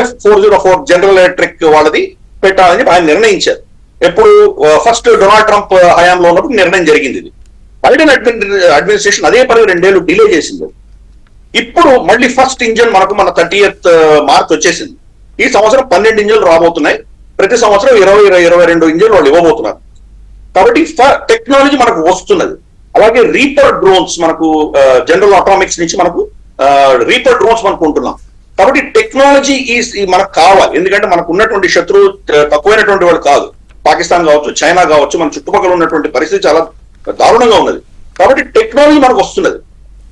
F404 జనరల్ ఎలక్ట్రిక్ వాళ్ళది పెట్టాలని ఆయన నిర్ణయించారు. ఎప్పుడు ఫస్ట్ డొనాల్డ్ ట్రంప్ హయాంలో ఉన్నప్పుడు నిర్ణయం జరిగింది. ఇది బైడెన్ అడ్మినిస్ట్రేషన్ అదే పని 2 ఏళ్ళు డిలే చేసింది. ఇప్పుడు మళ్ళీ ఫస్ట్ ఇంజన్ మనకు మన 30th మార్చ్ వచ్చేసింది. ఈ సంవత్సరం 12 ఇంజన్లు రాబోతున్నాయి. ప్రతి సంవత్సరం 20-22 ఇంజన్లు వాళ్ళు ఇవ్వబోతున్నారు. కాబట్టి టెక్నాలజీ మనకు వస్తున్నది. అలాగే రీపర్ డ్రోన్స్ మనకు జనరల్ అటామిక్స్ నుంచి మనకు రీపర్ డ్రోన్స్ మనకు ఉంటున్నాం. కాబట్టి టెక్నాలజీ మనకు కావాలి. ఎందుకంటే మనకు ఉన్నటువంటి శత్రువు తక్కువైనటువంటి వాళ్ళు కాదు. పాకిస్తాన్ కావచ్చు, చైనా కావచ్చు, మన చుట్టుపక్కల ఉన్నటువంటి పరిస్థితి చాలా దారుణంగా ఉన్నది. కాబట్టి టెక్నాలజీ మనకు వస్తున్నది.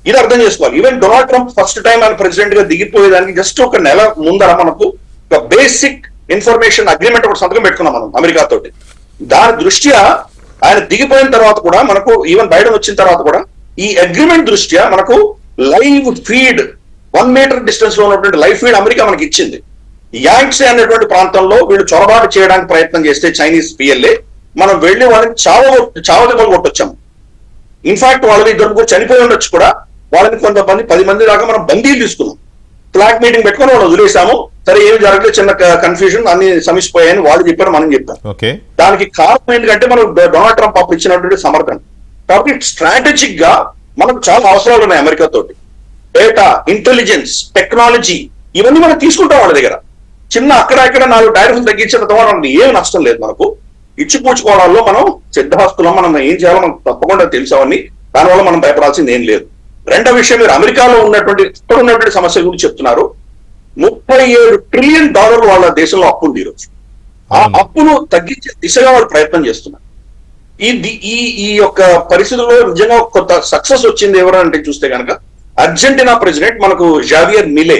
ఇది అర్థం చేసుకోవాలి. Even Donald Trump first time ఆయన ప్రెసిడెంట్ గా దిగిపోయేదానికి జస్ట్ ఒక నెల ముందర మనకు ఒక బేసిక్ ఇన్ఫర్మేషన్ అగ్రిమెంట్ ఒకటి సంతకం పెట్టుకున్నాం మనం అమెరికా తోటి. దాని దృష్ట్యా ఆయన దిగిపోయిన తర్వాత కూడా మనకు ఈవెన్ బైడెన్ వచ్చిన తర్వాత కూడా ఈ అగ్రిమెంట్ దృష్ట్యా మనకు లైవ్ ఫీడ్ 1 మీటర్ డిస్టెన్స్ లో ఉన్నటువంటి లైవ్ ఫీడ్ అమెరికా మనకి ఇచ్చింది. యాంగ్సే అనేటువంటి ప్రాంతంలో వీళ్ళు చొరబాటు చేయడానికి ప్రయత్నం చేస్తే చైనీస్ పిఎల్ఏ మనం వెళ్లి వాళ్ళని చావదెబ్బలు కొట్టొచ్చాము. ఇన్ఫాక్ట్ వాళ్ళని 2 చనిపోయి ఉండొచ్చు కూడా. వాళ్ళని కొంతమంది 10 మంది దాకా మనం బందీలు తీసుకున్నాం. ఫ్లాగ్ మీటింగ్ పెట్టుకుని వాళ్ళు వదిలేసాము. సరే ఏమి జరగలేదు, చిన్న కన్ఫ్యూజన్, అన్ని సమస్యపోయాయని వాళ్ళు చెప్పారు, మనం చెప్పాం. దానికి కారణం ఏంటంటే మనం డొనాల్డ్ ట్రంప్ అప్పుడు ఇచ్చినటువంటి సమర్థన. కాబట్టి స్ట్రాటజిక్ గా మనకు చాలా అవసరాలు ఉన్నాయి అమెరికా తోటి. డేటా, ఇంటెలిజెన్స్, టెక్నాలజీ ఇవన్నీ మనం తీసుకుంటాం వాళ్ళ దగ్గర. చిన్న అక్కడ 4 టారిఫ్లు తగ్గించిన తర్వాత మనకి ఏం నష్టం లేదు. మనకు ఇచ్చిపూచుకోవడాల్లో మనం సిద్ధాస్తులం. మనం ఏం చేయాలో మనకు తప్పకుండా తెలుసామని, దానివల్ల మనం భయపడాల్సింది ఏం లేదు. రెండో విషయం, మీరు అమెరికాలో ఉన్నటువంటి సమస్య గురించి చెప్తున్నారు. $37 ట్రిలియన్ వాళ్ళ దేశంలో అప్పు ఉంది ఈరోజు. ఆ అప్పును తగ్గించే దిశగా వాళ్ళు ప్రయత్నం చేస్తున్నారు. ఈ యొక్క పరిస్థితుల్లో నిజంగా కొంత సక్సెస్ వచ్చింది ఎవరంటే చూస్తే కనుక అర్జెంటీనా ప్రెసిడెంట్ మనకు జావియర్ మిలే.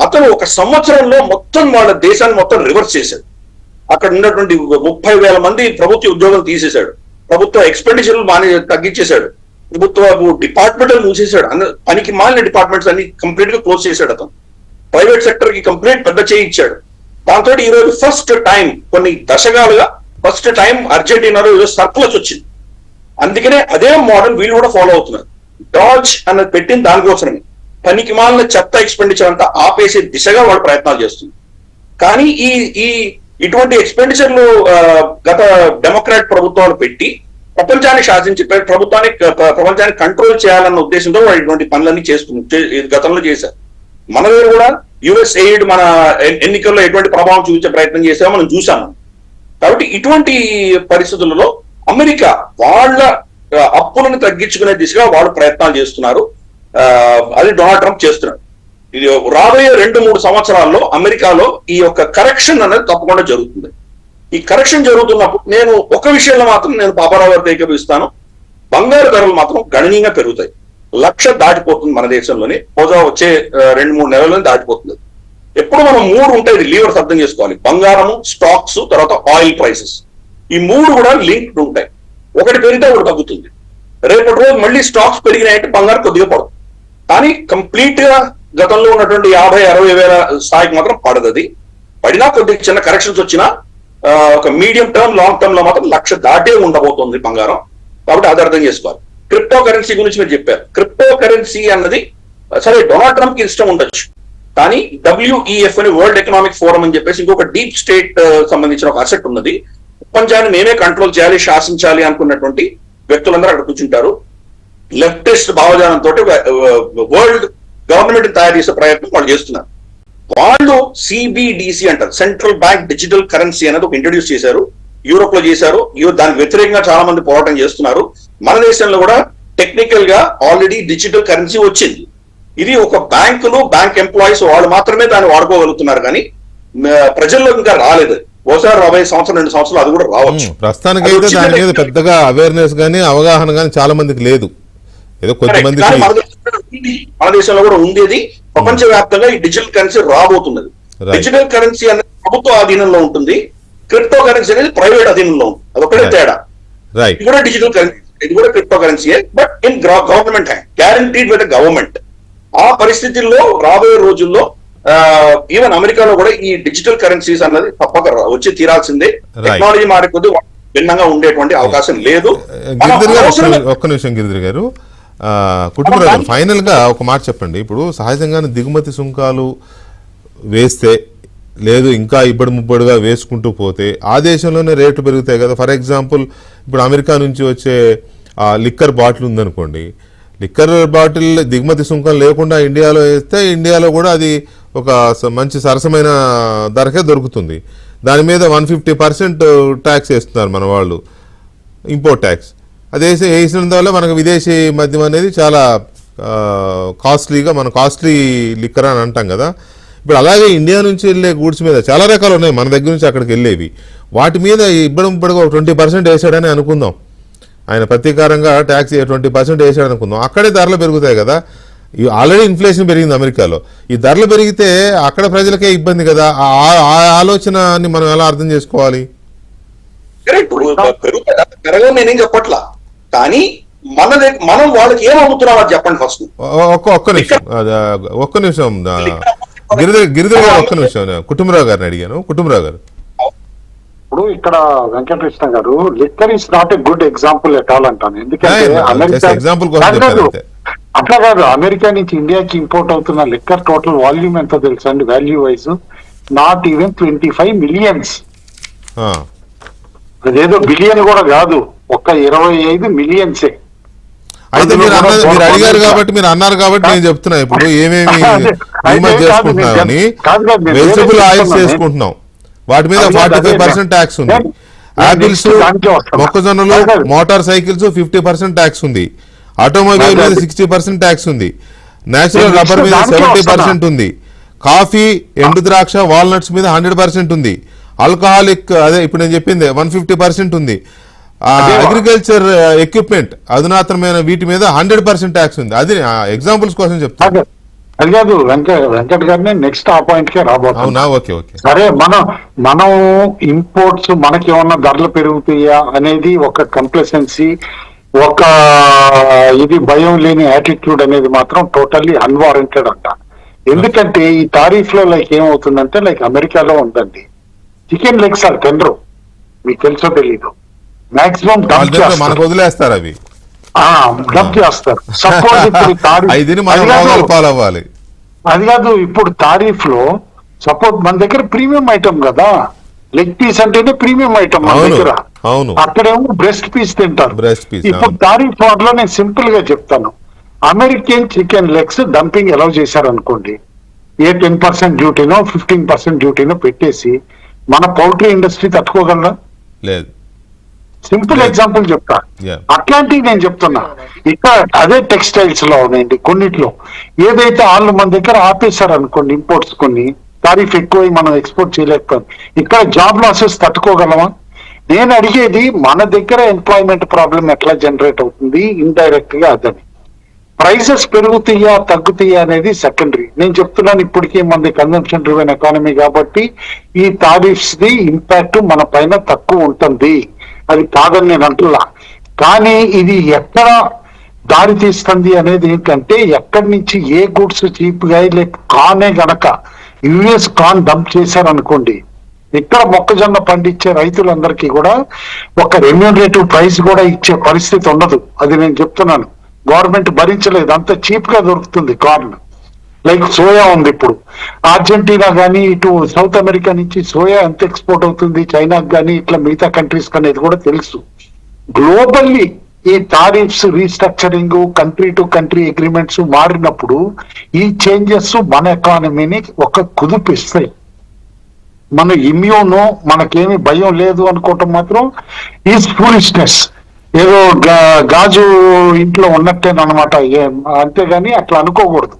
అతను 1 సంవత్సరంలో మొత్తం వాళ్ళ దేశాన్ని మొత్తం రివర్స్ చేశాడు. అక్కడ ఉన్నటువంటి 30,000 మంది ప్రభుత్వ ఉద్యోగాలు తీసేశాడు. ప్రభుత్వ ఎక్స్పెండిచర్లు తగ్గించేశాడు. ప్రభుత్వ డిపార్ట్మెంట్ మూసేశాడు. పనికి మాలిన డిపార్ట్మెంట్స్ అన్ని కంప్లీట్ గా క్లోజ్ చేశాడు అతను. ప్రైవేట్ సెక్టర్ కి కంప్లీట్ పెద్ద చేయి ఇచ్చాడు. దాంతో ఈ రోజు ఫస్ట్ టైం కొన్ని దశకాలుగా ఫస్ట్ టైం అర్జెంటీనాలో ఈరోజు సర్ప్లస్ వచ్చింది. అందుకనే అదే మోడల్ వీళ్ళు కూడా ఫాలో అవుతున్నారు. డాజ్ అన్నది పెట్టింది దానికోసమే. పనికి మాలిన చెత్త ఎక్స్పెండిచర్ అంతా ఆపేసే దిశగా వాళ్ళు ప్రయత్నాలు చేస్తుంది. కానీ ఈ ఇటువంటి ఎక్స్పెండిచర్లు గత డెమోక్రాట్ ప్రభుత్వాలు పెట్టి ప్రపంచాన్ని శాసించి ప్రపంచాన్ని కంట్రోల్ చేయాలన్న ఉద్దేశంతో వాళ్ళు ఇటువంటి పనులన్నీ గతంలో చేశారు. మన దగ్గర కూడా యుఎస్ ఎయిడ్ మన ఎన్నికల్లో ఎటువంటి ప్రభావం చూపించే ప్రయత్నం చేసామో మనం చూసాము. కాబట్టి ఇటువంటి పరిస్థితులలో అమెరికా వాళ్ళ అప్పులను తగ్గించుకునే దిశగా వాళ్ళు ప్రయత్నాలు చేస్తున్నారు. అది డొనాల్డ్ ట్రంప్ చేస్తున్నాడు. ఇది రాబోయే 2-3 సంవత్సరాల్లో అమెరికాలో ఈ యొక్క కరెక్షన్ అనేది తప్పకుండా జరుగుతుంది. ఈ కరెక్షన్ జరుగుతున్నప్పుడు నేను ఒక విషయంలో మాత్రం నేను పాపారావు గారితో ఏకీభవిస్తాను. బంగారు ధరలు మాత్రం గణనీయంగా పెరుగుతాయి. 1,00,000 దాటిపోతుంది మన దేశంలోనే. వచ్చే 2-3 నెలల్లోనే దాటిపోతుంది. ఎప్పుడు మనం 3 ఉంటాయి లీవర్స్ అర్థం చేసుకోవాలి. బంగారము, స్టాక్స్, తర్వాత ఆయిల్ ప్రైసెస్. ఈ 3 కూడా లింక్డ్ ఉంటాయి. ఒకటి పెరిగితే ఒకటి తగ్గుతుంది. రేపటి రోజు మళ్ళీ స్టాక్స్ పెరిగినాయంటే బంగారం కొద్దిగా పడదు. కానీ కంప్లీట్ గా గతంలో ఉన్నటువంటి 50-60 వేల స్థాయికి మాత్రం పడదు. అది పడినా కొద్దిగా చిన్న కరెక్షన్స్ వచ్చినా ఒక మీడియం టర్మ్, లాంగ్ టర్మ్ లో మాత్రం 1,00,000 దాటే ఉండబోతుంది బంగారం. కాబట్టి అది అర్థం చేసుకోవాలి. క్రిప్టో కరెన్సీ గురించి మీరు చెప్పారు. క్రిప్టో కరెన్సీ అన్నది సరే డొనాల్డ్ ట్రంప్ కి ఇష్టం ఉండొచ్చు. కానీ WEF అని వరల్డ్ ఎకనామిక్ ఫోరం అని చెప్పేసి ఇంకొక డీప్ స్టేట్ సంబంధించిన ఒక అసెట్ ఉన్నది. ప్రపంచాన్ని మేమే కంట్రోల్ చేయాలి, శాసించాలి అనుకున్నటువంటి వ్యక్తులందరూ అక్కడ కూర్చుంటారు. లెఫ్టిస్ట్ భావజానంతో వరల్డ్ గవర్నమెంట్ తయారు చేసే ప్రయత్నం వాళ్ళు చేస్తున్నారు. వాళ్ళు CBDC అంటారు, సెంట్రల్ బ్యాంక్ డిజిటల్ కరెన్సీ అనేది ఒక ఇంట్రడ్యూస్ చేశారు. యూరోప్ లో చేశారు. దానికి వ్యతిరేకంగా చాలా మంది పోరాటం చేస్తున్నారు. మన దేశంలో కూడా టెక్నికల్ గా ఆల్రెడీ డిజిటల్ కరెన్సీ వచ్చింది. ఇది ఒక బ్యాంకులు, బ్యాంక్ ఎంప్లాయీస్ వాళ్ళు మాత్రమే దాన్ని వాడుకోగలుగుతున్నారు. కానీ ప్రజల్లో ఇంకా రాలేదు. బహుశా 2 సంవత్సరాలు అది కూడా రావచ్చు. ప్రస్తుతానికి అయితే దాని మీద పెద్దగా అవేర్నెస్ గానీ అవగాహన గానీ చాలా మందికి లేదు. ఏదో కొంతమంది మన దేశంలో కూడా ఉండేది. ప్రపంచవ్యాప్తంగా ఈ డిజిటల్ కరెన్సీ రాబోతున్నది. డిజిటల్ కరెన్సీ అనేది ప్రభుత్వ అధీనంలో ఉంటుంది. క్రిప్టో కరెన్సీ అనేది ప్రైవేట్ అధీనంలో ఉంటుంది. అదొకటే తేడా. ఇది కూడా డిజిటల్ కరెన్సీ, ఇది కూడా క్రిప్టో కరెన్సీయే, but in government hand, guaranteed by the government. ఆ పరిస్థితుల్లో రాబోయే రోజుల్లో ఈవెన్ అమెరికాలో కూడా ఈ డిజిటల్ కరెన్సీస్ అన్నది తప్పక వచ్చి తీరాల్సిందే. టెక్నాలజీ మారే కొద్ది భిన్నంగా ఉండేటువంటి అవకాశం లేదు. ఒక్క నిమిషం గిరిధర్ గారు, కుటుంబ ఫైనల్ గా ఒక మాట చెప్పండి. ఇప్పుడు సహజంగానే దిగుమతి సుంకాలు వేస్తే లేదు ఇంకా ఇబ్బడి ముబ్బడిగా వేసుకుంటూ పోతే ఆ దేశంలోనే రేట్లు పెరుగుతాయి కదా. ఫర్ ఎగ్జాంపుల్ ఇప్పుడు అమెరికా నుంచి వచ్చే లిక్కర్ బాటిల్ ఉందనుకోండి, లిక్కర్ బాటిల్ దిగుమతి సుంకం లేకుండా ఇండియాలో వేస్తే ఇండియాలో కూడా అది ఒక మంచి సరసమైన ధరకే దొరుకుతుంది. దాని మీద 150% ట్యాక్స్ వేస్తున్నారు మన వాళ్ళు, ఇంపోర్ట్ ట్యాక్స్. అది వేసిన వల్ల మనకు విదేశీ మద్యం అనేది చాలా కాస్ట్లీగా, మన కాస్ట్లీ లిక్కర్ అని అంటాం కదా. ఇప్పుడు అలాగే ఇండియా నుంచి వెళ్ళే గూడ్స్ మీద చాలా రకాలు ఉన్నాయి మన దగ్గర నుంచి అక్కడికి వెళ్ళేవి. వాటి మీద ఇబ్బడిగా 20% వేసాడని అనుకుందాం. ఆయన ప్రతీకారంగా ట్యాక్స్ 20% వేసాడు అనుకుందాం. అక్కడే ధరలు పెరుగుతాయి కదా. ఆల్రెడీ ఇన్ఫ్లేషన్ పెరిగింది అమెరికాలో. ఈ ధరలు పెరిగితే అక్కడ ప్రజలకే ఇబ్బంది కదా. ఆ ఆలోచనని మనం ఎలా అర్థం చేసుకోవాలి? పెరగదు నేనేం చెప్పట్లా, కానీ మనం వాళ్ళకి ఏం అమ్ముతున్నాం అది చెప్పండి ఫస్ట్. ఒక్క నిమిషం గిరిధర్ గారు, ఒక్క నిమిషం కుటుంబరావు గారిని అడిగాను. కుటుంబరావు గారు, ఇప్పుడు ఇక్కడ వెంకటకృష్ణ గారు, liquor is not a good example at all అంటాను. ఎందుకంటే అట్లా కాదు, అమెరికా నుంచి ఇండియాకి ఇంపోర్ట్ అవుతున్న లిక్కర్ టోటల్ వాల్యూమ్ ఎంతో తెలుసా అండి? Value wise not even 25 millions. అదేదో బిలియన్ కూడా కాదు, ఒక్క 25 మిలియన్సే. అయితే మీరు అడిగారు కాబట్టి, మీరు అన్నారు కాబట్టి నేను చెప్తున్నా. ఇప్పుడు ఏమేమి చేసుకుంటున్నామని, వెజిటబుల్ ఆయిల్స్ చేసుకుంటున్నాం, వాటి మీద 45% ట్యాక్స్ ఉంది. యాపిల్స్, మొక్కజొన్నలు, మోటార్ సైకిల్స్ 50% ట్యాక్స్ ఉంది. ఆటోమొబైల్ మీద 60% ట్యాక్స్ ఉంది. నేచురల్ రబ్బర్ మీద 70% ఉంది. కాఫీ, ఎండు ద్రాక్ష, వాల్నట్స్ మీద 100% ఉంది. ఆల్కహాలిక్ అదే ఇప్పుడు నేను చెప్పింది 150% ఉంది. అగ్రికల్చర్ ఎక్విప్మెంట్, అధునాతనమైన వీటి మీద 100% ట్యాక్స్ ఉంది. అది ఎగ్జాంపుల్స్ కోసం చెప్తాను. అది కాదు వెంకట్ గారిని నెక్స్ట్ ఆ పాయింట్ కే రాబోతున్నా. ఓకే ఓకే, సరే, మనం ఇంపోర్ట్స్ మనకి ఏమన్నా ధరలు పెరుగుతాయా అనేది ఒక కంప్లసెన్సీ, ఒక ఇది భయం లేని యాటిట్యూడ్ అనేది మాత్రం టోటల్లీ అన్వారంటెడ్ అంట. ఎందుకంటే ఈ టారిఫ్ లో లైక్ ఏమవుతుందంటే, లైక్ అమెరికాలో ఉందండి, చికెన్ లెగ్స్ ఆర్ తినరు, మీకు తెలుసో తెలీదు, మాక్సిమం మనకు వదిలేస్తారు అవి. డబ్ చేస్తారు. సపోజ్ ఇప్పుడు ఐదుని మనం రోగాలు పాలవ్వాలి. అది కాదు, ఇప్పుడు తారీఫ్ లో సపోజ్ మన దగ్గర ప్రీమియం ఐటమ్ కదా, లెగ్ పీస్ అంటేనే ప్రీమియం ఐటమ్ మన దగ్గర. అవును, అక్కడేమో బ్రెస్ట్ పీస్ తింటారు. Breast piece. ఇప్పుడు తారీఫ్ వార్లో నేను సింపుల్ గా చెప్తాను, అమెరికన్ చికెన్ లెగ్స్ డంపింగ్ ఎలా చేశారు అనుకోండి, ఏ 10% డ్యూటీనో 15% డ్యూటీనో పెట్టేసి మన పౌల్ట్రీ ఇండస్ట్రీ తట్టుకోగలరా? లేదు. సింపుల్ ఎగ్జాంపుల్ చెప్తా. అట్లాంటివి నేను చెప్తున్నా. ఇక్కడ అదే టెక్స్టైల్స్ లో ఉన్నాయండి, కొన్నిట్లో ఏదైతే వాళ్ళు మన దగ్గర ఆపేశారు అనుకోండి ఇంపోర్ట్స్, కొన్ని టారిఫ్ ఎక్కువ మనం ఎక్స్పోర్ట్ చేయలేకపోయాం, ఇక్కడ జాబ్ లాసెస్ తట్టుకోగలమా? నేను అడిగేది మన దగ్గర ఎంప్లాయ్మెంట్ ప్రాబ్లం ఎట్లా జనరేట్ అవుతుంది ఇండైరెక్ట్ గా, అదని ప్రైసెస్ పెరుగుతాయా తగ్గుతాయా అనేది సెకండరీ. నేను చెప్తున్నాను ఇప్పటికీ మనది కన్జంప్షన్ డ్రివెన్ ఎకానమీ కాబట్టి ఈ టారిఫ్స్ ది ఇంపాక్ట్ మన పైన తక్కువ ఉంటుంది, అది కాదని నేను అంటున్నా. కానీ ఇది ఎక్కడ దారి తీస్తుంది అనేది ఏంటంటే, ఎక్కడి నుంచి ఏ గుడ్స్ చీప్ గా కానే గనక యుఎస్ కాన్ డంప్ చేశారనుకోండి, ఇక్కడ మొక్కజొన్న పండించే రైతులందరికీ కూడా ఒక రెమ్యూనరేటివ్ ప్రైస్ కూడా ఇచ్చే పరిస్థితి ఉండదు. అది నేను చెప్తున్నాను. గవర్నమెంట్ భరించలేదు, అంత చీప్ గా దొరుకుతుంది కార్న్. లైక్ సోయా ఉంది ఇప్పుడు, అర్జెంటీనా కానీ ఇటు సౌత్ అమెరికా నుంచి సోయా ఎంత ఎక్స్పోర్ట్ అవుతుంది చైనాకి కానీ ఇట్లా మిగతా కంట్రీస్ అనేది కూడా తెలుసు. గ్లోబల్లీ ఈ tariffs restructuring, country to country agreements మారినప్పుడు ఈ చేంజెస్ మన ఎకానమీని ఒక కుదిపిస్తాయి. మన ఇమ్యూను మనకేమి భయం లేదు అనుకోవటం మాత్రం ఈజ్ ఫూలిష్నెస్. ఏదో గాజు ఇంట్లో ఉన్నట్టేనమాట, అంతేగాని అట్లా అనుకోకూడదు.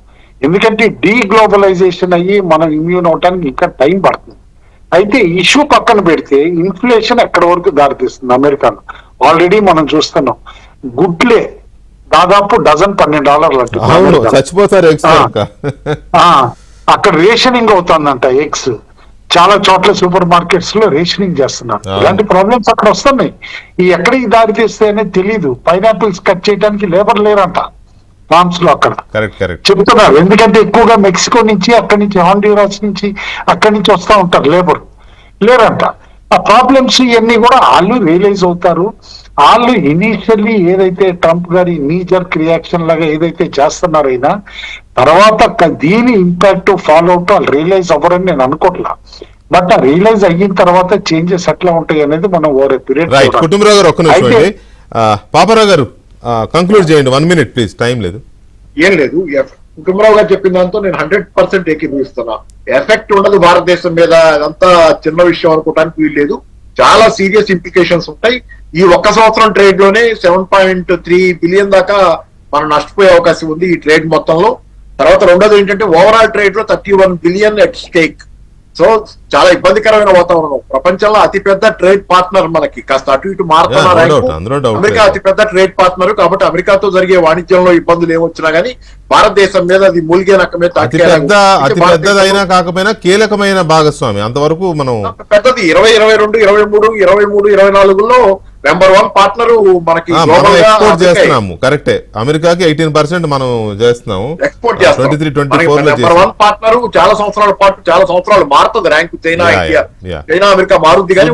ఎందుకంటే డీగ్లోబలైజేషన్ అయ్యి మనం ఇమ్యూన్ అవటానికి ఇంకా టైం పడుతుంది. అయితే ఇష్యూ పక్కన పెడితే ఇన్ఫ్లేషన్ ఎక్కడ వరకు దారితీస్తుంది అమెరికాలో ఆల్రెడీ మనం చూస్తున్నాం. గుడ్లే దాదాపు డజన్ $12 చచ్చిపోతారు. అక్కడ రేషనింగ్ అవుతుందంట ఎగ్స్. చాలా చోట్ల సూపర్ మార్కెట్స్ లో రేషనింగ్ చేస్తున్నారు. ఇలాంటి ప్రాబ్లమ్స్ అక్కడ వస్తున్నాయి. ఈ ఎక్కడికి దారి తీస్తే అనేది తెలియదు. పైనాపిల్స్ కట్ చేయడానికి లేబర్ లేరంట ఫార్మ్స్ లో అక్కడ చెప్తున్నారు. ఎందుకంటే ఎక్కువగా మెక్సికో నుంచి, అక్కడి నుంచి హాండ్యూరాస్ నుంచి, అక్కడి నుంచి వస్తూ ఉంటారు, లేబర్ లేరంట. ఆ ప్రాబ్లమ్స్ ఇవన్నీ కూడా వాళ్ళు రియలైజ్ అవుతారు. వాళ్ళు ఇనీషియల్లీ ఏదైతే ట్రంప్ గారి నీజర్క్ రియాక్షన్ లాగా ఏదైతే చేస్తున్నారైనా తర్వాత దీని ఇంపాక్ట్ ఫాలో అవుట్ వాళ్ళు రియలైజ్ అవ్వరని నేను అనుకోవట్లా. బట్ ఆ రియలైజ్ అయిన తర్వాత చేంజెస్ ఎట్లా ఉంటాయి అనేది మనం ఓవర్ పీరియడ్. కుటుంబరావు గారు ఒక్క నిమిషం, పాపారావు గారు కంక్లూడ్ చేయండి. 1 minute ప్లీజ్, టైం లేదు. ఏం లేదు, కుటుంబరావు గారు చెప్పిన దాంతో నేను 100% ఏకీభవిస్తున్నా. ఎఫెక్ట్ ఉండదు భారతదేశం మీద, అదంతా చిన్న విషయం అనుకోవడానికి వీలు లేదు. చాలా సీరియస్ ఇంప్లికేషన్స్ ఉంటాయి. ఈ ఒక్క సంవత్సరం ట్రేడ్ లోనే 7.3 బిలియన్ దాకా మనం నష్టపోయే అవకాశం ఉంది ఈ ట్రేడ్ మొత్తంలో. తర్వాత రెండోది ఏంటంటే ఓవరాల్ ట్రేడ్ లో 31 బిలియన్ ఎట్ స్టేక్. సో చాలా ఇబ్బందికరమైన వాతావరణం. ప్రపంచంలో అతిపెద్ద ట్రేడ్ పార్ట్నర్ మనకి, కాస్త అటు ఇటు మారుతున్నారు. అమెరికా అతిపెద్ద ట్రేడ్ పార్ట్నర్ కాబట్టి అమెరికాతో జరిగే వాణిజ్యంలో ఇబ్బందులు ఏమొచ్చినా గానీ భారతదేశం మీద అది మూలిగే నక్కమే అతిపెద్దదైనా కాకపోయినా కీలకమైన భాగస్వామి. అంతవరకు మనం పెద్దది 2022, 23, 23, 24లో నెంబర్ 1 పార్ట్నర్ మనకి ఎక్స్పోర్ట్ చేస్తున్నాము. కరెక్టే, అమెరికాకి 18% మనం చేస్తున్నాము ఎక్స్పోర్ట్ చేస్తాం. 23-24 నెంబర్ 1 పార్ట్నర్ చాలా సంవత్సరాల పాటు, చాలా సంవత్సరాలు మారుతుంది rank. China India, China America మారుద్ది. కానీ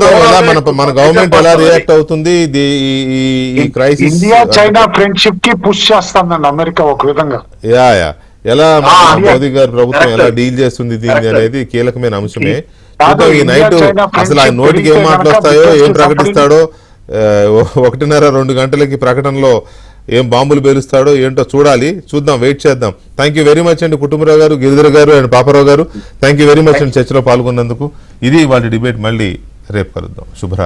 మన గవర్నమెంట్ ఎలా రియాక్ట్ అవుతుంది ఈ క్రైసిస్? ఇండియా చైనా ఫ్రెండ్షిప్ కి పుష్ చేస్తానండి అమెరికా ఒక విధంగా. ఎలా మోదీ గారు ప్రభుత్వం ఎలా డీల్ చేస్తుంది దీన్ని అనేది కీలకమైన అంశమే. ఈ నైట్ అసలు ఆయన నోటికి ఏం మాటలు వస్తాయో, ఏం ప్రకటిస్తాడో, 1:30-2 గంటలకి ప్రకటనలో ఏం బాంబులు పేలుస్తాడో ఏంటో చూద్దాం, వెయిట్ చేద్దాం. థ్యాంక్ యూ వెరీ మచ్ అండి కుటుంబరావు గారు, గిరిధర్ గారు అండ్ పాపారావు గారు. థ్యాంక్ యూ వెరీ మచ్ అండి చర్చలో పాల్గొన్నందుకు. ఇది వాళ్ళ డిబేట్. మళ్ళీ రేపు కలుద్దాం. శుభరాత్రి.